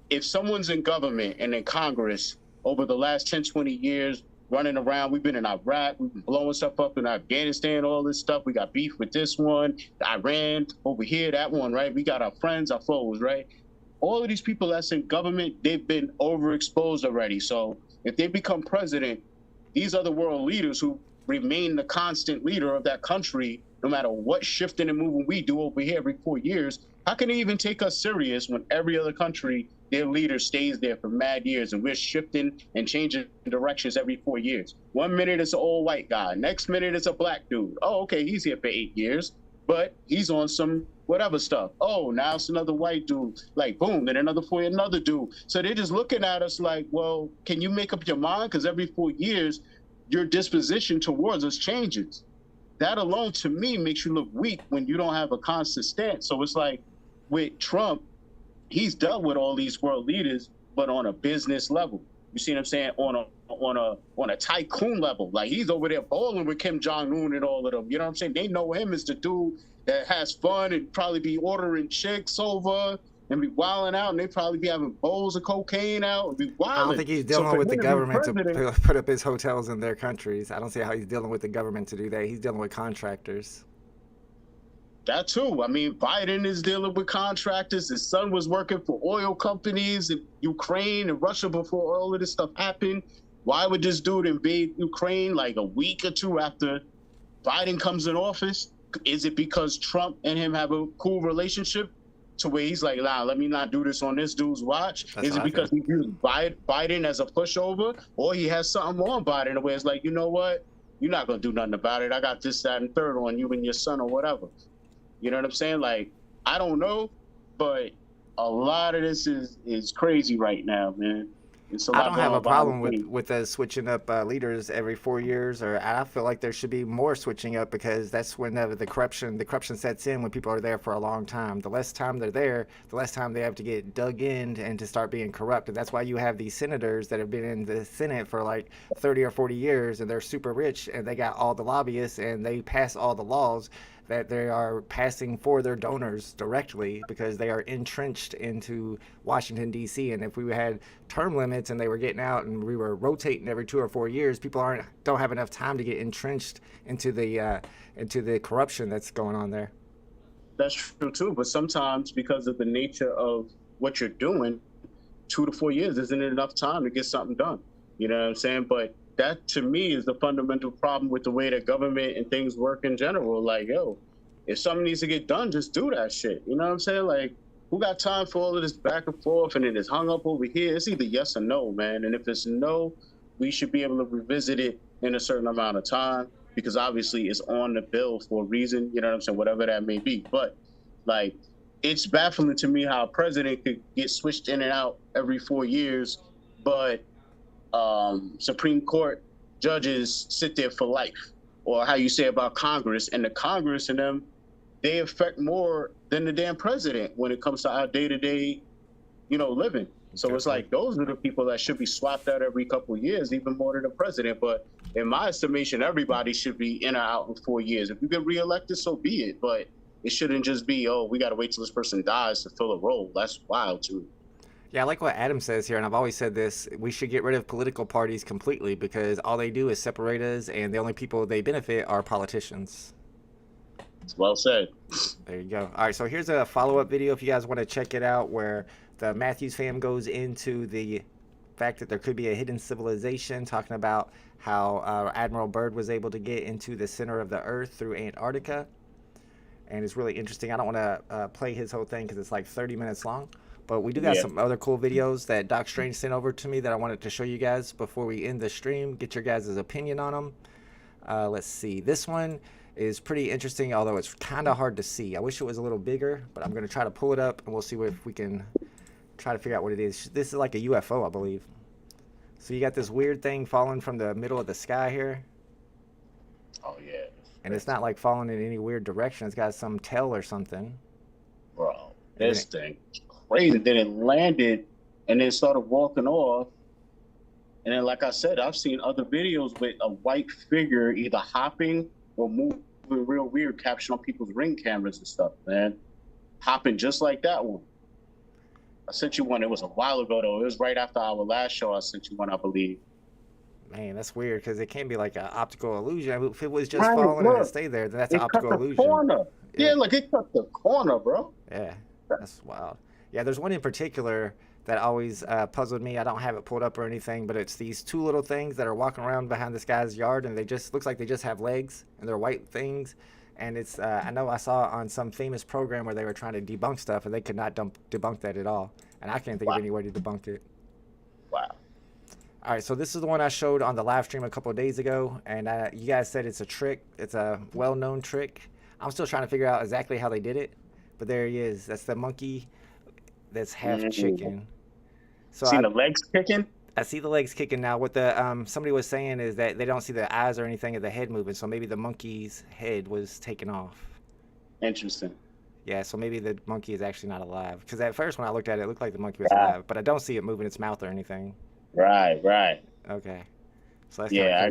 if someone's in government and in Congress over the last 10, 20 years, running around, we've been in Iraq, we've been blowing stuff up in Afghanistan, all this stuff. We got beef with this one, Iran over here, that one, right? We got our friends, our foes, right? All of these people that's in government, they've been overexposed already. So if they become president, these other world leaders who remain the constant leader of that country, no matter what shifting and moving we do over here every 4 years, How can they even take us serious when every other country, their leader stays there for mad years and we're shifting and changing directions every 4 years? 1 minute it's an old white guy. Next minute it's a black dude. Oh, okay, he's here for 8 years, but he's on some whatever stuff. Oh, now it's another white dude. Like, boom, then another dude. So they're just looking at us like, well, can you make up your mind? Because every 4 years, your disposition towards us changes. That alone, to me, makes you look weak when you don't have a constant stance. So it's like, with Trump, he's dealt with all these world leaders, but on a business level. You see what I'm saying? On a tycoon level. Like, he's over there bowling with Kim Jong-un and all of them. You know what I'm saying? They know him as the dude that has fun and probably be ordering chicks over and be wilding out, and they probably be having bowls of cocaine out and be wilding. I don't think he's dealing with the government to put up his hotels in their countries. I don't see how he's dealing with the government to do that. He's dealing with contractors. That too. I mean, Biden is dealing with contractors. His son was working for oil companies in Ukraine and Russia before all of this stuff happened. Why would this dude invade Ukraine like a week or two after Biden comes in office? Is it because Trump and him have a cool relationship to where he's like, nah, let me not do this on this dude's watch? Is it because he views Biden as a pushover? Or he has something on Biden where it's like, you know what? You're not going to do nothing about it. I got this, that, and third on you and your son or whatever. You know what I'm saying? Like, I don't know, but a lot of this is crazy right now, man. I don't have a problem with us switching up leaders every 4 years, or I feel like there should be more switching up, because that's whenever the corruption sets in, when people are there for a long time. The less time they're there, the less time they have to get dug in and to start being corrupt. And that's why you have these senators that have been in the Senate for like 30 or 40 years, and they're super rich, and they got all the lobbyists, and they pass all the laws that they are passing for their donors directly, because they are entrenched into Washington, D.C. And if we had term limits and they were getting out and we were rotating every 2 or 4 years, people don't have enough time to get entrenched into the corruption that's going on there. That's true too, but sometimes because of the nature of what you're doing, 2 to 4 years isn't enough time to get something done. You know what I'm saying? But that, to me, is the fundamental problem with the way that government and things work in general. Like, yo, if something needs to get done, just do that shit. You know what I'm saying? Like, who got time for all of this back and forth and it is hung up over here? It's either yes or no, man. And if it's no, we should be able to revisit it in a certain amount of time, because obviously it's on the bill for a reason, you know what I'm saying? Whatever that may be. But, like, it's baffling to me how a president could get switched in and out every 4 years, but Supreme Court judges sit there for life, or how you say about Congress, and the Congress and them, they affect more than the damn president when it comes to our day-to-day, living. So It's like, those are the people that should be swapped out every couple of years, even more than the president. But in my estimation, everybody should be in or out in 4 years. If you get reelected, so be it. But it shouldn't just be, oh, we got to wait till this person dies to fill a role. That's wild too. Yeah, I like what Adam says here, and I've always said this: we should get rid of political parties completely, because all they do is separate us, and the only people they benefit are politicians. It's well said. There you go. All right, so here's a follow-up video if you guys want to check it out, where the Matthews fam goes into the fact that there could be a hidden civilization, talking about how Admiral Byrd was able to get into the center of the Earth through Antarctica. And it's really interesting. I don't want to play his whole thing because it's like 30 minutes long. But we do got some other cool videos that Doc Strange sent over to me that I wanted to show you guys before we end the stream. Get your guys' opinion on them. Let's see. This one is pretty interesting, although it's kind of hard to see. I wish it was a little bigger, but I'm going to try to pull it up, and we'll see if we can try to figure out what it is. This is like a UFO, I believe. So you got this weird thing falling from the middle of the sky here. Oh, yeah. And it's not like falling in any weird direction. It's got some tail or something. Bro, this thing. Crazy. Then it landed and then started walking off. And then, like I said, I've seen other videos with a white figure either hopping or moving real weird, capturing on people's Ring cameras and stuff, man. Hopping just like that one. I sent you one. It was a while ago, though. It was right after our last show. I sent you one, I believe. Man, that's weird, because it can't be like an optical illusion. I mean, if it was just falling and it stayed there, then that's an optical illusion. Corner. Yeah, look, it cut the corner, bro. Yeah, that's wild. Yeah, there's one in particular that always puzzled me. I don't have it pulled up or anything, but it's these two little things that are walking around behind this guy's yard, and they just looks like they just have legs, and they're white things, And it's I know I saw on some famous program where they were trying to debunk stuff, and they could not debunk that at all. And I can't think of any way to debunk it. Wow. All right, so this is the one I showed on the live stream a couple of days ago, and you guys said it's a trick. It's a well-known trick. I'm still trying to figure out exactly how they did it, but there he is. That's the monkey that's half chicken. So See the legs kicking? I see the legs kicking now. What the somebody was saying is that they don't see the eyes or anything of the head moving, so maybe the monkey's head was taken off. Interesting. Yeah, so maybe the monkey is actually not alive. Because at first when I looked at it, it looked like the monkey was alive, but I don't see it moving its mouth or anything. Right. Okay. So that's I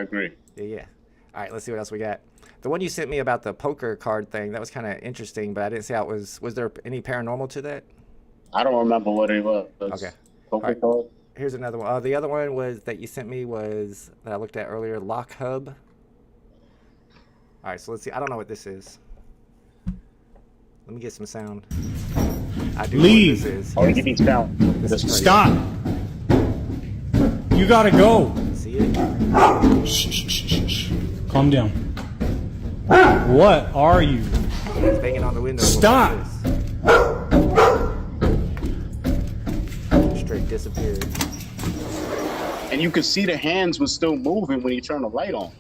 agree. Yeah. All right, let's see what else we got. The one you sent me about the poker card thing, that was kind of interesting, but I didn't see how it was. Was there any paranormal to that? I don't remember what it was. Okay. Poker card? Here's another one. The other one was that you sent me was that I looked at earlier, Lock Hub. All right, so let's see. I don't know what this is. Let me get some sound. I do Leave. know what this is. Oh, give me sound. Stop. You gotta go. See it? Shh. Calm down. What are you? It's banging on the window. Stop. Straight disappeared. And you could see the hands was still moving when you turn the light on.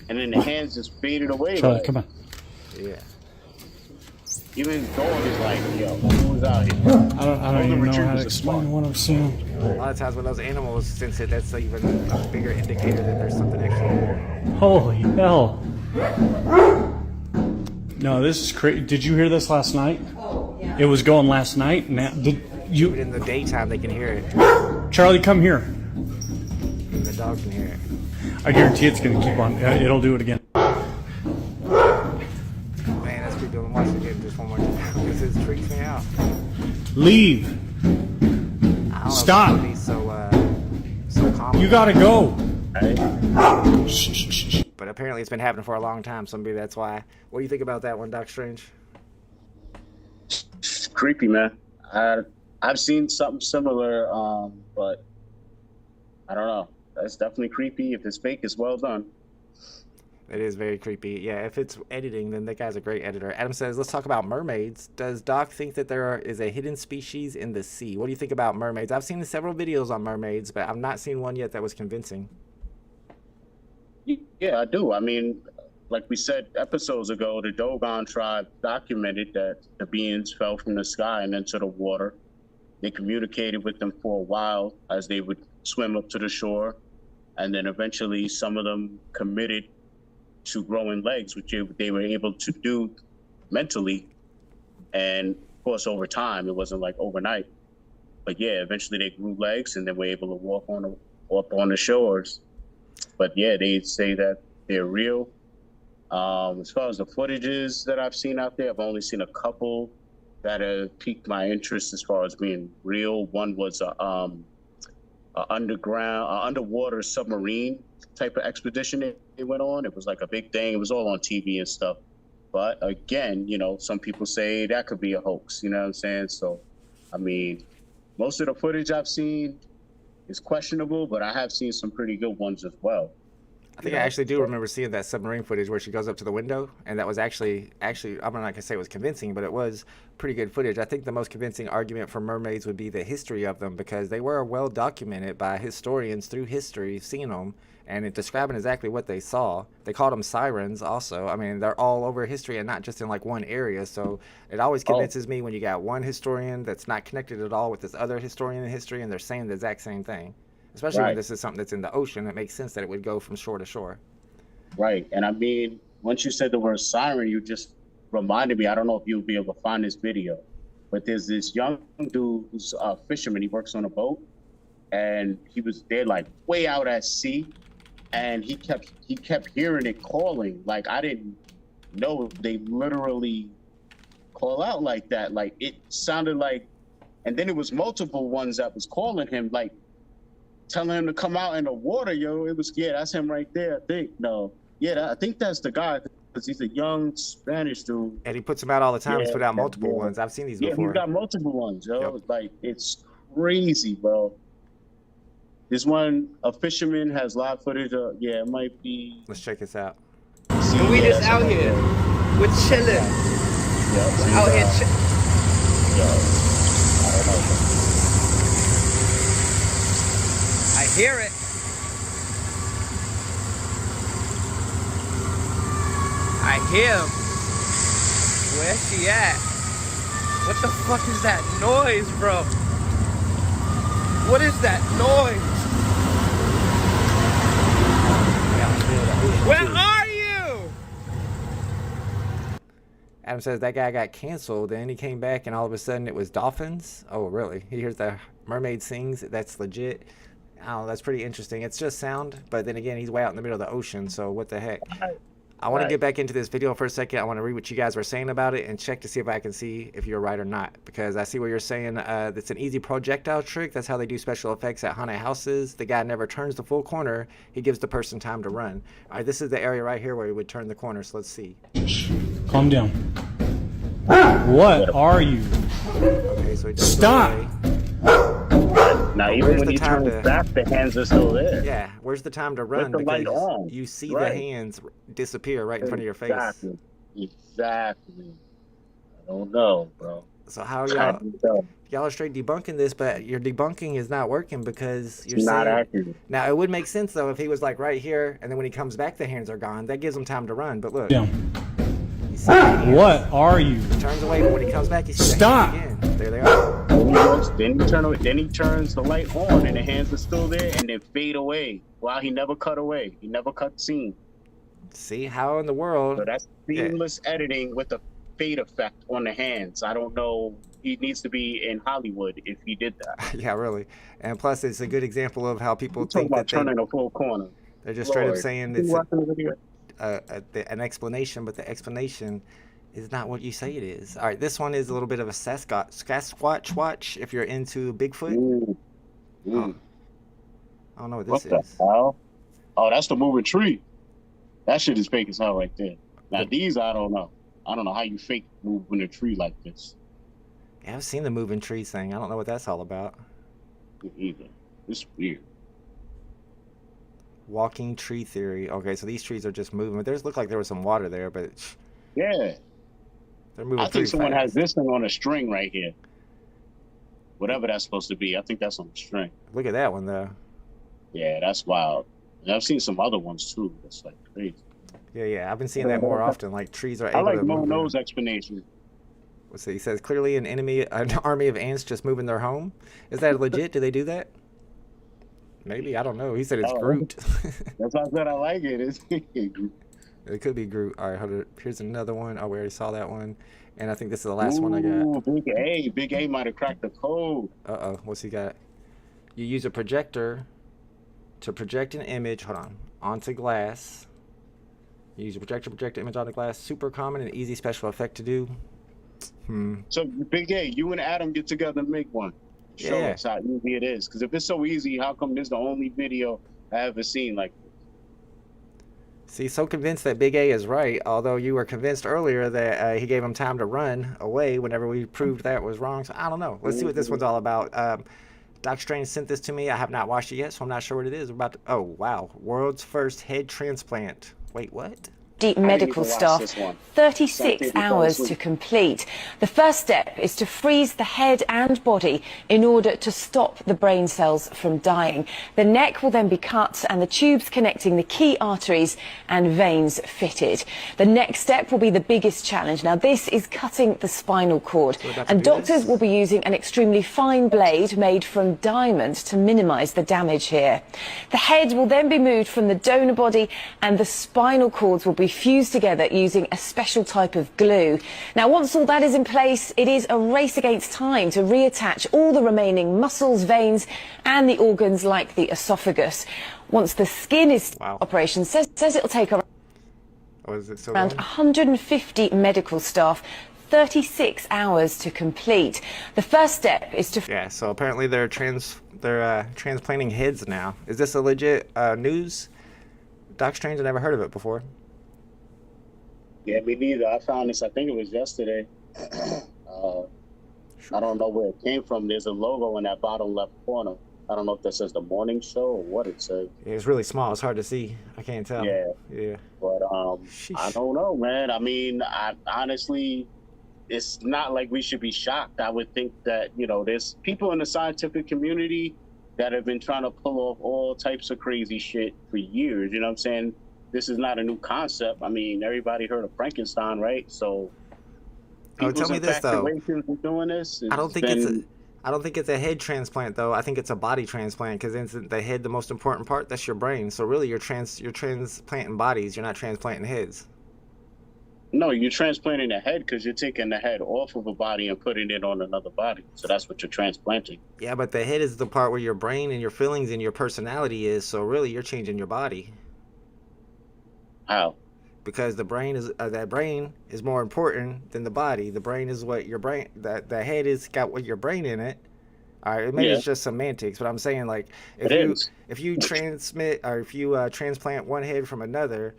And then the hands just faded away. Charlie, come on. Yeah. Even his dog is like, yo, who's out here? I don't even know how to explain what I'm seeing. A lot of times when those animals sense it, that's even a bigger indicator that there's something actually there. Holy hell. No, this is crazy. Did you hear this last night? Oh, yeah. It was going last night. Now, did you? Even in the daytime, they can hear it. Charlie, come here. Even the dog can hear it. I guarantee it's going to keep on. It'll do it again. Man, that's creepy. I'm watching it again just one more time because it freaks me out. Leave. I don't Stop. Know so calm. You gotta go. Shh. But apparently it's been happening for a long time, so maybe that's why. What do you think about that one, Doc Strange? It's creepy, man. I've seen something similar, but I don't know. That's definitely creepy. If it's fake, it's well done. It is very creepy. Yeah, if it's editing, then that guy's a great editor. Adam says, let's talk about mermaids. Does Doc think that there is a hidden species in the sea? What do you think about mermaids? I've seen several videos on mermaids, but I've not seen one yet that was convincing. Yeah, I do. I mean, like we said episodes ago, the Dogon tribe documented that the beings fell from the sky and into the water. They communicated with them for a while as they would swim up to the shore. And then eventually some of them committed to growing legs, which they were able to do mentally. And of course, over time, it wasn't like overnight. But yeah, eventually they grew legs and then were able to walk up on the shores. But yeah, they say that they're real. As far as the footages that I've seen out there, I've only seen a couple that have piqued my interest as far as being real. One was a underwater submarine type of expedition they went on. It was like a big thing. It was all on TV and stuff. But again, you know, some people say that could be a hoax, you know what I'm saying? So, I mean, most of the footage I've seen is questionable, but I have seen some pretty good ones as well. I think I actually do remember seeing that submarine footage where she goes up to the window, and that was actually, I'm not going to say it was convincing, but it was pretty good footage. I think the most convincing argument for mermaids would be the history of them, because they were well documented by historians through history, seeing them, and describing exactly what they saw. They called them sirens also. I mean, they're all over history and not just in like one area, so it always convinces me when you got one historian that's not connected at all with this other historian in history, and they're saying the exact same thing. Especially when this is something that's in the ocean, it makes sense that it would go from shore to shore. Right. And I mean, once you said the word siren, you just reminded me, I don't know if you'll be able to find this video, but there's this young dude who's a fisherman. He works on a boat, and they're like way out at sea, and he kept hearing it calling. Like, I didn't know they literally call out like that. Like, it sounded like, and then it was multiple ones that was calling him, like, telling him to come out in the water, yo. It was, yeah, that's him right there, I think. No, yeah, I think that's the guy, because he's a young Spanish dude. And he puts them out all the time. He's put out multiple ones. I've seen these before. Yeah, he's got multiple ones, yo. Yep. Like, it's crazy, bro. This one, a fisherman has live footage of, yeah, it might be. Let's check this out. And we just out here. We're chilling. Yeah, Out here I don't know. I hear it. I hear him. Where's she at? What the fuck is that noise, bro? What is that noise? Where are you? Adam says that guy got canceled, then he came back and all of a sudden it was Dolphins. Oh, really? He hears the mermaid sings. That's legit. Oh, that's pretty interesting. It's just sound, but then again, he's way out in the middle of the ocean, so what the heck? I want to get back into this video for a second. I want to read what you guys were saying about it and check to see if I can see if you're right or not. Because I see what you're saying. It's an easy projectile trick. That's how they do special effects at haunted houses. The guy never turns the full corner. He gives the person time to run. All right, this is the area right here where he would turn the corner. So let's see. Calm down. What are you? Okay, so he does Stop! Now, even when you turn it back, the hands are still there. Yeah, where's the time to run? With the light on. You see the hands disappear right in front of your face. Exactly. I don't know, bro. So how y'all are straight debunking this, but your debunking is not working because you're not saying, accurate. Now it would make sense though if he was like right here, and then when he comes back, the hands are gone. That gives him time to run. But look, what are you? He turns away, but when he comes back, he sees Stop. the hands again. There they are. Then he turns the light on, and the hands are still there, and then fade away. Wow, he never cut away. He never cut scene. See how in the world? So that's seamless editing with a fade effect on the hands. I don't know. He needs to be in Hollywood if he did that. Yeah, really. And plus, it's a good example of how people think that turning a full corner. They're just straight up saying it's an explanation, but the explanation is not what you say it is. All right, this one is a little bit of a Sasquatch watch if you're into Bigfoot. Oh, I don't know what this is. Hell? Oh, that's the moving tree. That shit is fake as hell right there. Now these, I don't know. I don't know how you fake moving a tree like this. Yeah, I've seen the moving trees thing. I don't know what that's all about. Me either. It's weird. Walking tree theory. Okay, so these trees are just moving. There's looked like there was some water there, but yeah, they're moving. I think someone has this thing on a string right here. Whatever that's supposed to be, I think that's on a string. Look at that one though. Yeah, that's wild. And I've seen some other ones too. That's like crazy. Yeah, I've been seeing that more often. Like trees are able I like to move. Mo's explanation. What's it? He says clearly an army of ants just moving their home. Is that legit? Do they do that? Maybe, I don't know. He said it's Groot. That's why I said I like it. It's It could be Groot. All right, hold on. Here's another one. Oh, we already saw that one. And I think this is the last one I got. Big A might have cracked the code. Uh-oh, what's he got? You use a projector to project an image, onto glass. You use a projector to project an image onto glass. Super common and easy special effect to do. So, Big A, you and Adam get together and make one. Show us how easy it is. Because if it's so easy, how come this is the only video I ever seen like this? See, so convinced that Big A is right, although you were convinced earlier that he gave him time to run away whenever we proved that was wrong. So I don't know. Let's see what this one's all about. Doc Strange sent this to me. I have not watched it yet, so I'm not sure what it is. Oh, wow. World's first head transplant. Wait, what? Deep medical staff, 36 hours to complete. The first step is to freeze the head and body in order to stop the brain cells from dying. The neck will then be cut and the tubes connecting the key arteries and veins fitted. The next step will be the biggest challenge. Now, this is cutting the spinal cord, and doctors will be using an extremely fine blade made from diamond to minimize the damage here. The head will then be moved from the donor body and the spinal cords will be fused together using a special type of glue. Now, once all that is in place, it is a race against time to reattach all the remaining muscles, veins and the organs like the esophagus. Once the skin is operation says it'll take around 150 medical staff, 36 hours to complete. The first step is to... Yeah, so apparently they're transplanting heads now. Is this a legit news? Doc Strange, I never heard of it before. Yeah, me neither. I found this, I think it was yesterday. I don't know where it came from. There's a logo in that bottom left corner. I don't know if that says the morning show or what it says. Yeah, it's really small. It's hard to see. I can't tell. Yeah. But I don't know, man. I mean, I honestly, it's not like we should be shocked. I would think that, you know, there's people in the scientific community that have been trying to pull off all types of crazy shit for years. You know what I'm saying? This is not a new concept. I mean, everybody heard of Frankenstein, right? So tell me this though. Doing this, I don't think it's a head transplant though. I think it's a body transplant because isn't the head the most important part? That's your brain. So really, you're transplanting bodies. You're not transplanting heads. No, you're transplanting the head because you're taking the head off of a body and putting it on another body. So that's what you're transplanting. Yeah, but the head is the part where your brain and your feelings and your personality is. So really, you're changing your body. How? Because the brain is that brain is more important than the body. The brain is what your brain. The head is got what your brain in it. All right, maybe it's just semantics, but I'm saying like if you transmit or if you transplant one head from another,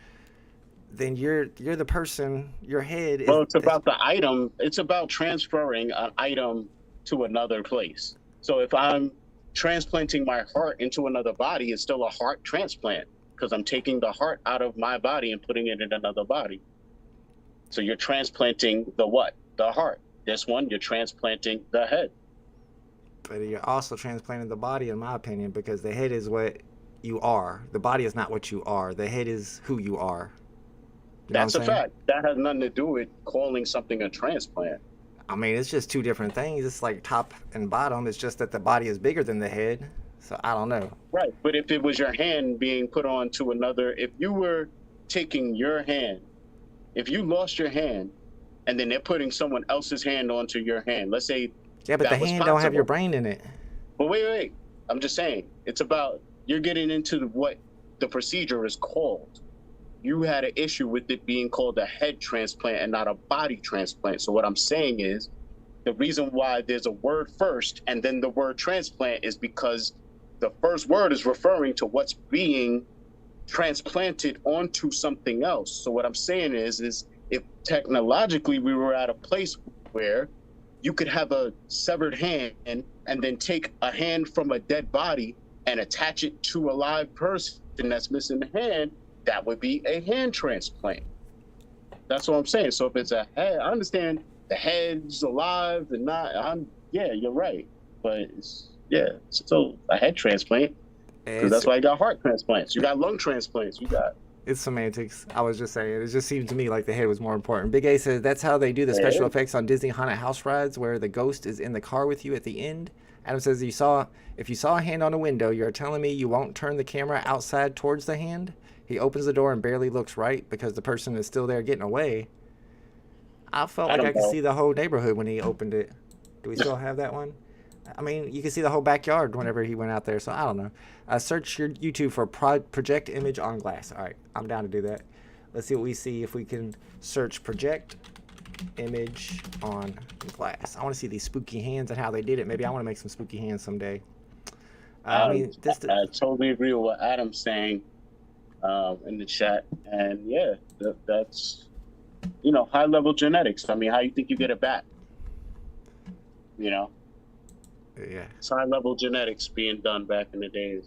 then you're the person. Your head. Well, it's about the item. It's about transferring an item to another place. So if I'm transplanting my heart into another body, it's still a heart transplant because I'm taking the heart out of my body and putting it in another body. So you're transplanting the what? The heart. This one, you're transplanting the head. But you're also transplanting the body, in my opinion, because the head is what you are. The body is not what you are. The head is who you are. That's a fact. That has nothing to do with calling something a transplant. I mean, it's just two different things. It's like top and bottom. It's just that the body is bigger than the head. So I don't know. Right. But if it was your hand being put on to another, if you were taking your hand, if you lost your hand and then they're putting someone else's hand onto your hand, let's say. Yeah, but the hand don't have your brain in it. But wait. I'm just saying, it's about, you're getting into what the procedure is called. You had an issue with it being called a head transplant and not a body transplant. So what I'm saying is the reason why there's a word first and then the word transplant is because the first word is referring to what's being transplanted onto something else. So what I'm saying is if technologically we were at a place where you could have a severed hand and then take a hand from a dead body and attach it to a live person that's missing the hand, that would be a hand transplant. That's what I'm saying. So if it's a head, I understand the head's alive and not. Yeah, you're right. But it's still a head transplant. Because that's why you got heart transplants. You got lung transplants. You got. It's semantics. I was just saying. It just seemed to me like the head was more important. Big A says that's how they do the special effects on Disney haunted house rides, where the ghost is in the car with you at the end. Adam says if you saw a hand on a window, you're telling me you won't turn the camera outside towards the hand? He opens the door and barely looks right because the person is still there getting away. I felt like I could see the whole neighborhood when he opened it. Do we still have that one? I mean, you can see the whole backyard whenever he went out there, so I don't know. Search your YouTube for project image on glass. All right, I'm down to do that. Let's see what we see if we can search project image on glass. I want to see these spooky hands and how they did it. Maybe I want to make some spooky hands someday. I totally agree with what Adam's saying in the chat. And yeah, that's, high level genetics. I mean, how you think you get it back? Yeah. It's high level genetics being done back in the days.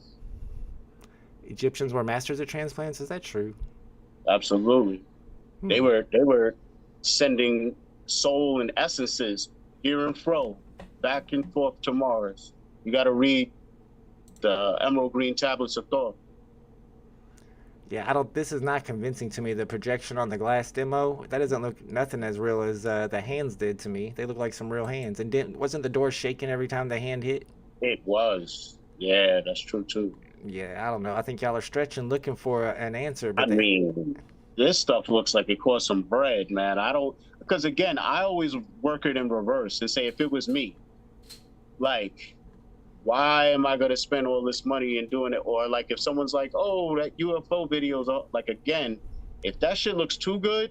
Egyptians were masters of transplants. Is that true? Absolutely. They were sending soul and essences here and fro, back and forth to Mars. You got to read the Emerald Green Tablets of Thought. Yeah, this is not convincing to me. The projection on the glass demo, that doesn't look nothing as real as the hands did to me. They look like some real hands. And wasn't the door shaking every time the hand hit? It was. Yeah, that's true too. Yeah, I don't know. I think y'all are stretching looking for an answer. But I mean, this stuff looks like it cost some bread, man. Because again, I always work it in reverse and say, if it was me, like, why am I going to spend all this money in doing it? Or like if someone's like, oh, that UFO videos, like, again, if that shit looks too good,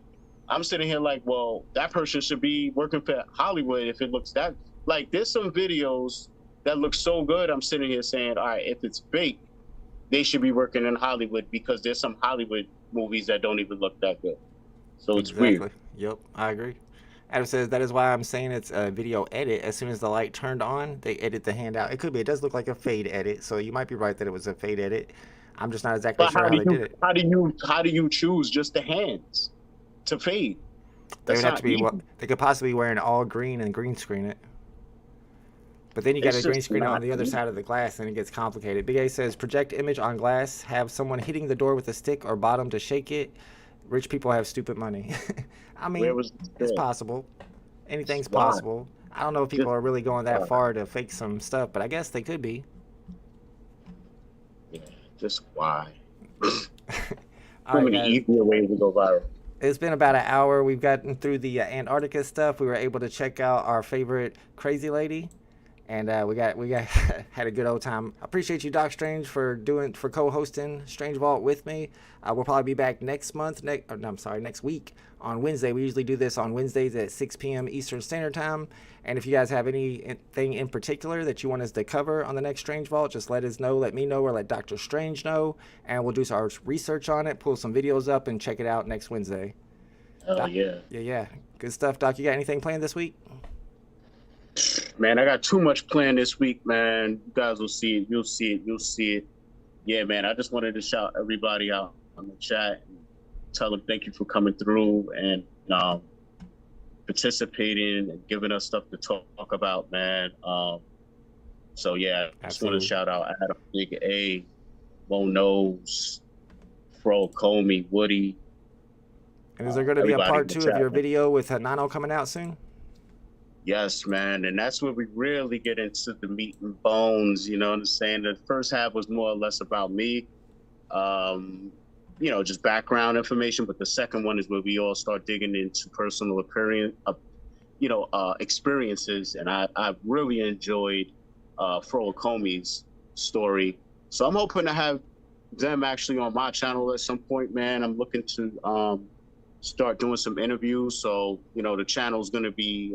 I'm sitting here like, well, that person should be working for Hollywood if it looks that. Like, there's some videos that look so good, I'm sitting here saying, all right, if it's fake, they should be working in Hollywood because there's some Hollywood movies that don't even look that good. So it's weird. Yep, I agree. Adam says, that is why I'm saying it's a video edit. As soon as the light turned on, they edit the hand out. It could be. It does look like a fade edit, so you might be right that it was a fade edit. I'm just not exactly sure how they did it. How do you choose just the hands to fade? They would have to be. They could possibly be wearing all green and green screen it. But then you got a green screen on the other side of the glass, and it gets complicated. Big A says, project image on glass, have someone hitting the door with a stick or bottom to shake it. Rich people have stupid money. I mean, it's possible. Anything's possible. I don't know if people are really going that far to fake some stuff, but I guess they could be. Yeah, just why? So many easier ways to go viral. It's been about an hour. We've gotten through the Antarctica stuff. We were able to check out our favorite crazy lady. And we got had a good old time. I appreciate you, Doc Strange, for co-hosting Strange Vault with me. We'll probably be back next week on Wednesday. We usually do this on Wednesdays at 6 p.m. Eastern Standard Time. And if you guys have anything in particular that you want us to cover on the next Strange Vault, just let us know, let me know, or let Dr. Strange know, and we'll do our research on it, pull some videos up, and check it out next Wednesday. Oh, Doc, yeah. Yeah. Good stuff, Doc. You got anything planned this week? Man, I got too much planned this week, man. You guys will see it. You'll see it. Yeah, man, I just wanted to shout everybody out on the chat and tell them thank you for coming through and participating and giving us stuff to talk about, man. So, yeah, I just want to shout out Adam, Big A, Mo Nose, Fro, Comey, Woody. And is there going to be a part 2 of your video with Nano coming out soon? Yes, man, and that's where we really get into the meat and bones, you know what I'm saying? The first half was more or less about me, just background information, but the second one is where we all start digging into personal experiences, and I really enjoyed Fro Comey's story. So I'm hoping to have them actually on my channel at some point, man. I'm looking to start doing some interviews, so, the channel's going to be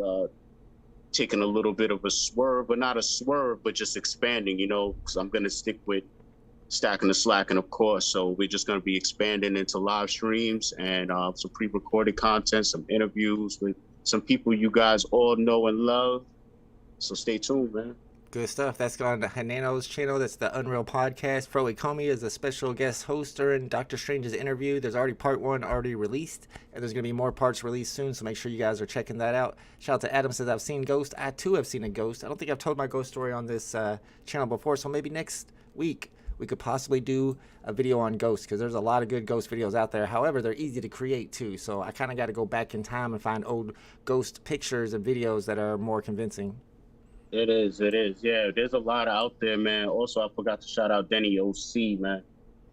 taking a little bit of a swerve, but not a swerve, but just expanding, because I'm going to stick with stacking the slack, and of course, so we're just going to be expanding into live streams and some pre-recorded content, some interviews with some people you guys all know and love. So stay tuned, man. Good stuff. That's on Nano's channel. That's the Unreal Podcast. Fro Comey is a special guest host during Dr. Strange's interview. There's already part 1 already released, and there's going to be more parts released soon, so make sure you guys are checking that out. Shout out to Adam, says, I've seen Ghost. I, too, have seen a ghost. I don't think I've told my ghost story on this channel before, so maybe next week we could possibly do a video on ghosts, because there's a lot of good ghost videos out there. However, they're easy to create, too, so I kind of got to go back in time and find old ghost pictures and videos that are more convincing. It is. Yeah, there's a lot out there, man. Also, I forgot to shout out Denny OC, man,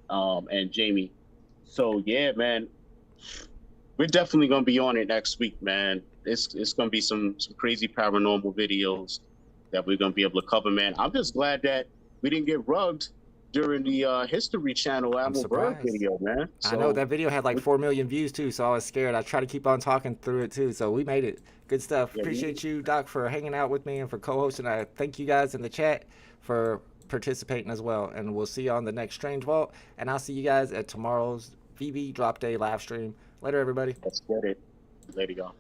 and Jamie. So, yeah, man, we're definitely going to be on it next week, man. It's going to be some crazy paranormal videos that we're going to be able to cover, man. I'm just glad that we didn't get rugged during the History Channel Admiral Byrd video, man. So, I know that video had like 4 million views, too, so I was scared. I tried to keep on talking through it, too, so we made it. Good stuff. Yeah, appreciate you, Doc, for hanging out with me and for co-hosting. I thank you guys in the chat for participating as well. And we'll see you on the next Strange Vault. And I'll see you guys at tomorrow's VV Drop Day live stream. Later, everybody. Let's get it. Later, y'all.